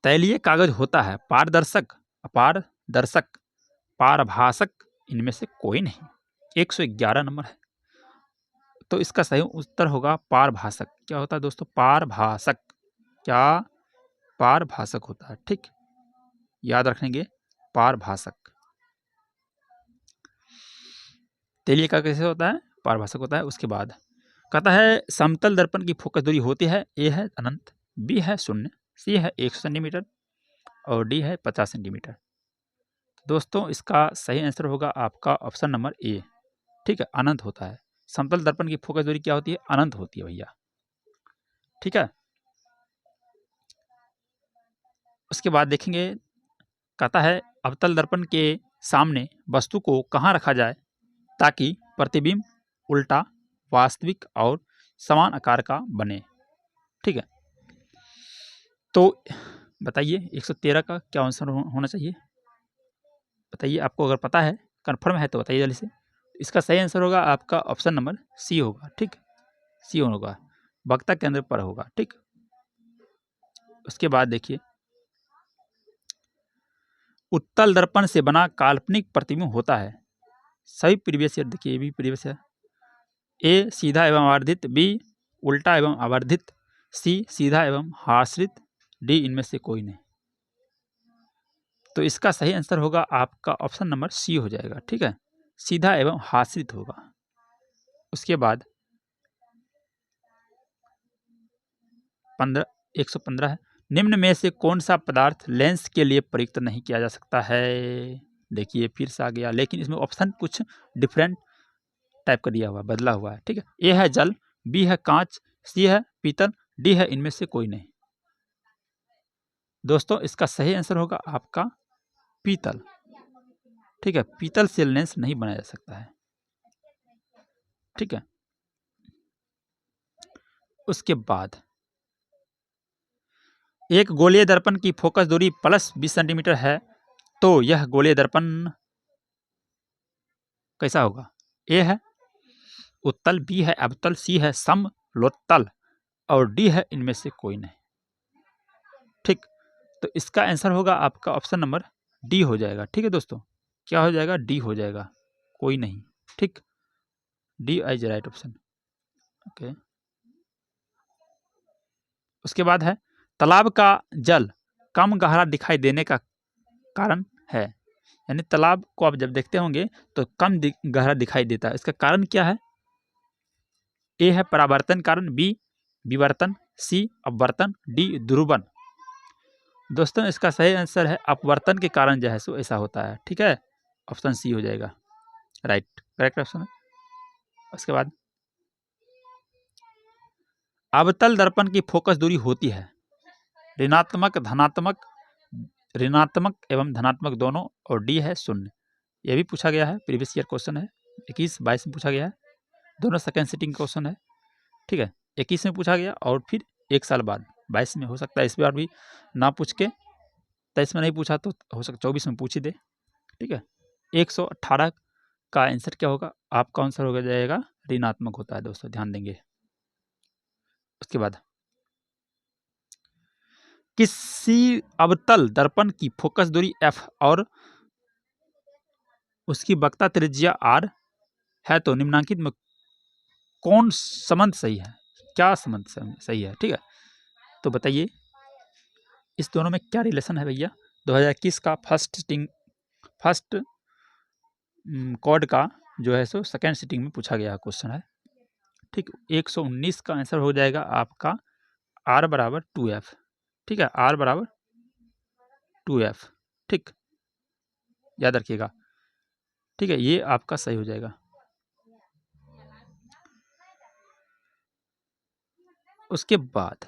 तैलीय कागज होता है पारदर्शक, अपारदर्शक, पारभाषक, इनमें से कोई नहीं। 111 नंबर है। तो इसका सही उत्तर होगा पारभाषक। क्या होता है दोस्तों, पारभाषक, क्या पारभाषक होता है। ठीक, याद रखेंगे, पारभाषक। तैलीय कागज कैसे होता है, पारभाषक होता है। उसके बाद कहता है समतल दर्पण की फोकस दूरी होती है, ए है अनंत, बी है 0, सी है 100 सेंटीमीटर और डी है 50 सेंटीमीटर। दोस्तों इसका सही आंसर होगा आपका ऑप्शन नंबर ए। ठीक है, अनंत होता है। समतल दर्पण की फोकस दूरी क्या होती है, अनंत होती है भैया। ठीक है, उसके बाद देखेंगे, कहता है अवतल दर्पण के सामने वस्तु को कहाँ रखा जाए ताकि प्रतिबिंब उल्टा, वास्तविक और समान आकार का बने। ठीक है, तो बताइए 113 का क्या आंसर होना चाहिए, बताइए। आपको अगर पता है, कंफर्म है तो बताइए जल्दी से। इसका सही आंसर होगा आपका ऑप्शन नंबर सी होगा। ठीक, सी होगा, वक्ता केंद्र पर होगा। ठीक, उसके बाद देखिए, उत्तल दर्पण से बना काल्पनिक प्रतिबिंब होता है। सभी प्रीवियस ईयर देखिए, ये भी प्रीवियस ईयर। ए सीधा एवं आवर्धित, बी उल्टा एवं आवर्धित, सी सीधा एवं हाश्रित, डी इनमें से कोई नहीं। तो इसका सही आंसर होगा आपका ऑप्शन नंबर सी हो जाएगा। ठीक है, सीधा एवं हाश्रित होगा। उसके बाद 115 है, निम्न में से कौन सा पदार्थ लेंस के लिए प्रयुक्त नहीं किया जा सकता है। देखिए फिर से आ गया, लेकिन इसमें ऑप्शन कुछ डिफरेंट टाइप का दिया हुआ, बदला हुआ है। ठीक है, ए है जल, बी है कांच, सी है पीतल, डी है इनमें से कोई नहीं। दोस्तों इसका सही आंसर होगा आपका पीतल। ठीक है, पीतल से लेंस नहीं बनाया जा सकता है। ठीक है, उसके बाद एक गोलीय दर्पण की फोकस दूरी प्लस 20 सेंटीमीटर है, तो यह गोलीय दर्पण कैसा होगा। ए है उत्तल, बी है अवतल, सी है समलोत्तल और डी है इनमें से कोई नहीं। ठीक, तो इसका आंसर होगा आपका ऑप्शन नंबर डी हो जाएगा। ठीक है दोस्तों, क्या हो जाएगा, डी हो जाएगा, कोई नहीं। ठीक, D is right option. Okay, उसके बाद है तालाब का जल कम गहरा दिखाई देने का कारण है, यानी तालाब को आप जब देखते होंगे तो कम गहरा दिखाई देता है, इसका कारण क्या है। ए है परावर्तन कारण, बी विवर्तन, सी अपवर्तन, डी ध्रुवन। दोस्तों इसका सही आंसर है अपवर्तन के कारण जो है सो ऐसा होता है। ठीक है, ऑप्शन सी हो जाएगा, राइट, करेक्ट ऑप्शन है। उसके बाद अवतल दर्पण की फोकस दूरी होती है ऋणात्मक, धनात्मक, ऋणात्मक एवं धनात्मक दोनों, और डी है 0। यह भी पूछा गया है, प्रीवियस ईयर क्वेश्चन है, 21-22 में पूछा गया है, दोनों सेकेंड सिटिंग क्वेश्चन है। ठीक है, 21 में पूछा गया और फिर एक साल बाद 22 में, हो सकता है इस बार भी ना पूछ के 23 में नहीं पूछा तो हो सकता 24 में पूछ ही दे। ठीक है, 118 का आंसर क्या होगा, आपका आंसर हो जाएगा ऋणात्मक होता है दोस्तों, ध्यान देंगे। उसके बाद किसी अवतल दर्पण की फोकस दूरी f और उसकी वक्ता त्रिज्या r है, तो निम्नांकित में कौन संबंध सही है, क्या संबंध सही है। ठीक है, तो बताइए इस दोनों में क्या रिलेशन है भैया। 2021 का फर्स्ट कोड का जो है सो सेकेंड सिटिंग में पूछा गया क्वेश्चन है। ठीक, 119 का आंसर हो जाएगा आपका r बराबर 2f। ठीक है, r बराबर 2f। ठीक, याद रखिएगा। ठीक है, ये आपका सही हो जाएगा। उसके बाद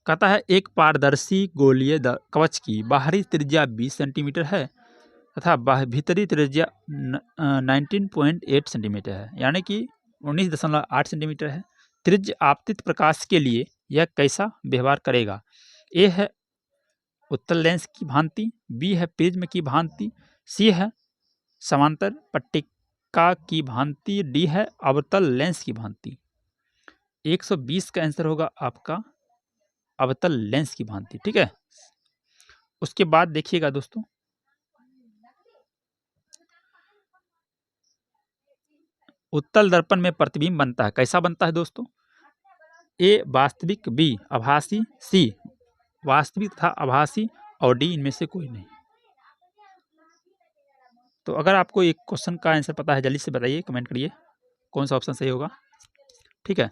कहता है एक पारदर्शी गोलीय कवच की बाहरी त्रिज्या 20 सेंटीमीटर है, तथा भीतरी त्रिज्या 19.8 सेंटीमीटर है, यानी कि 19.8 सेंटीमीटर है। त्रिज्य आपतित प्रकाश के लिए यह कैसा व्यवहार करेगा? ए है उत्तल लेंस की भांति, बी है प्रिज्म की भांति, सी है समांतर पट्टिका की भांति, डी है अवतल लेंस की भांति। 120 का आंसर होगा आपका अवतल लेंस की भांति। ठीक है, उसके बाद देखिएगा दोस्तों, उत्तल दर्पण में प्रतिबिंब बनता है, कैसा बनता है दोस्तों? ए वास्तविक, बी आभासी, सी वास्तविक तथा आभासी, और डी इनमें से कोई नहीं। तो अगर आपको एक क्वेश्चन का आंसर पता है जल्दी से बताइए, कमेंट करिए कौन सा ऑप्शन सही होगा। ठीक है,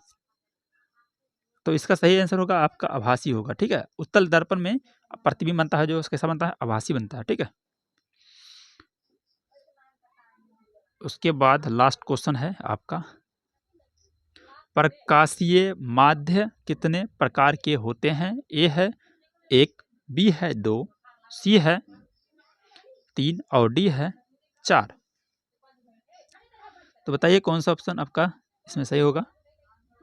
तो इसका सही आंसर होगा आपका आभासी होगा। ठीक है, उत्तल दर्पण में प्रतिबिंब बनता है जो कैसा बनता है? आभासी बनता है। ठीक है, उसके बाद लास्ट क्वेश्चन है आपका, प्रकाशीय माध्य कितने प्रकार के होते हैं? ए है 1, बी है 2, सी है 3 और डी है 4। तो बताइए कौन सा ऑप्शन आपका इसमें सही होगा?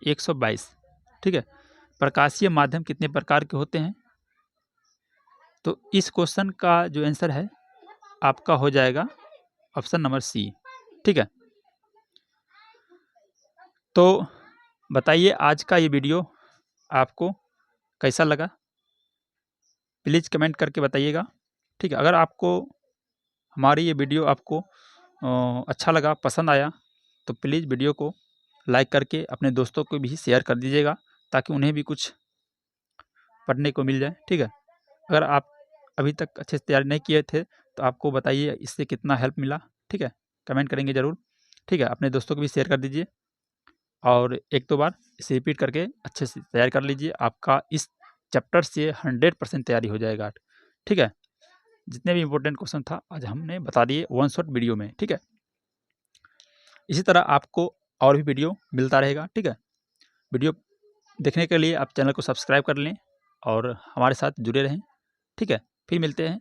122। ठीक है, प्रकाशीय माध्यम कितने प्रकार के होते हैं? तो इस क्वेश्चन का जो आंसर है आपका हो जाएगा ऑप्शन नंबर सी। ठीक है, तो बताइए आज का ये वीडियो आपको कैसा लगा, प्लीज़ कमेंट करके बताइएगा। ठीक है, अगर आपको हमारी ये वीडियो आपको अच्छा लगा, पसंद आया, तो प्लीज़ वीडियो को लाइक करके अपने दोस्तों को भी शेयर कर दीजिएगा, ताकि उन्हें भी कुछ पढ़ने को मिल जाए। ठीक है, अगर आप अभी तक अच्छे से तैयारी नहीं किए थे तो आपको बताइए इससे कितना हेल्प मिला। ठीक है, कमेंट करेंगे ज़रूर। ठीक है, अपने दोस्तों को भी शेयर कर दीजिए और 1-2 बार इसे रिपीट करके अच्छे से तैयार कर लीजिए। आपका इस चैप्टर से 100% तैयारी हो जाएगा। ठीक है, जितने भी इम्पोर्टेंट क्वेश्चन था आज हमने बता दिए वन शॉट वीडियो में। ठीक है, इसी तरह आपको और भी वीडियो मिलता रहेगा। ठीक है, वीडियो देखने के लिए आप चैनल को सब्सक्राइब कर लें और हमारे साथ जुड़े रहें। ठीक है, फिर मिलते हैं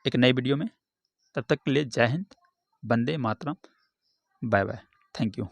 एक नई वीडियो में। तब तक के लिए जय Hind, Vande Mataram, bye bye, thank you.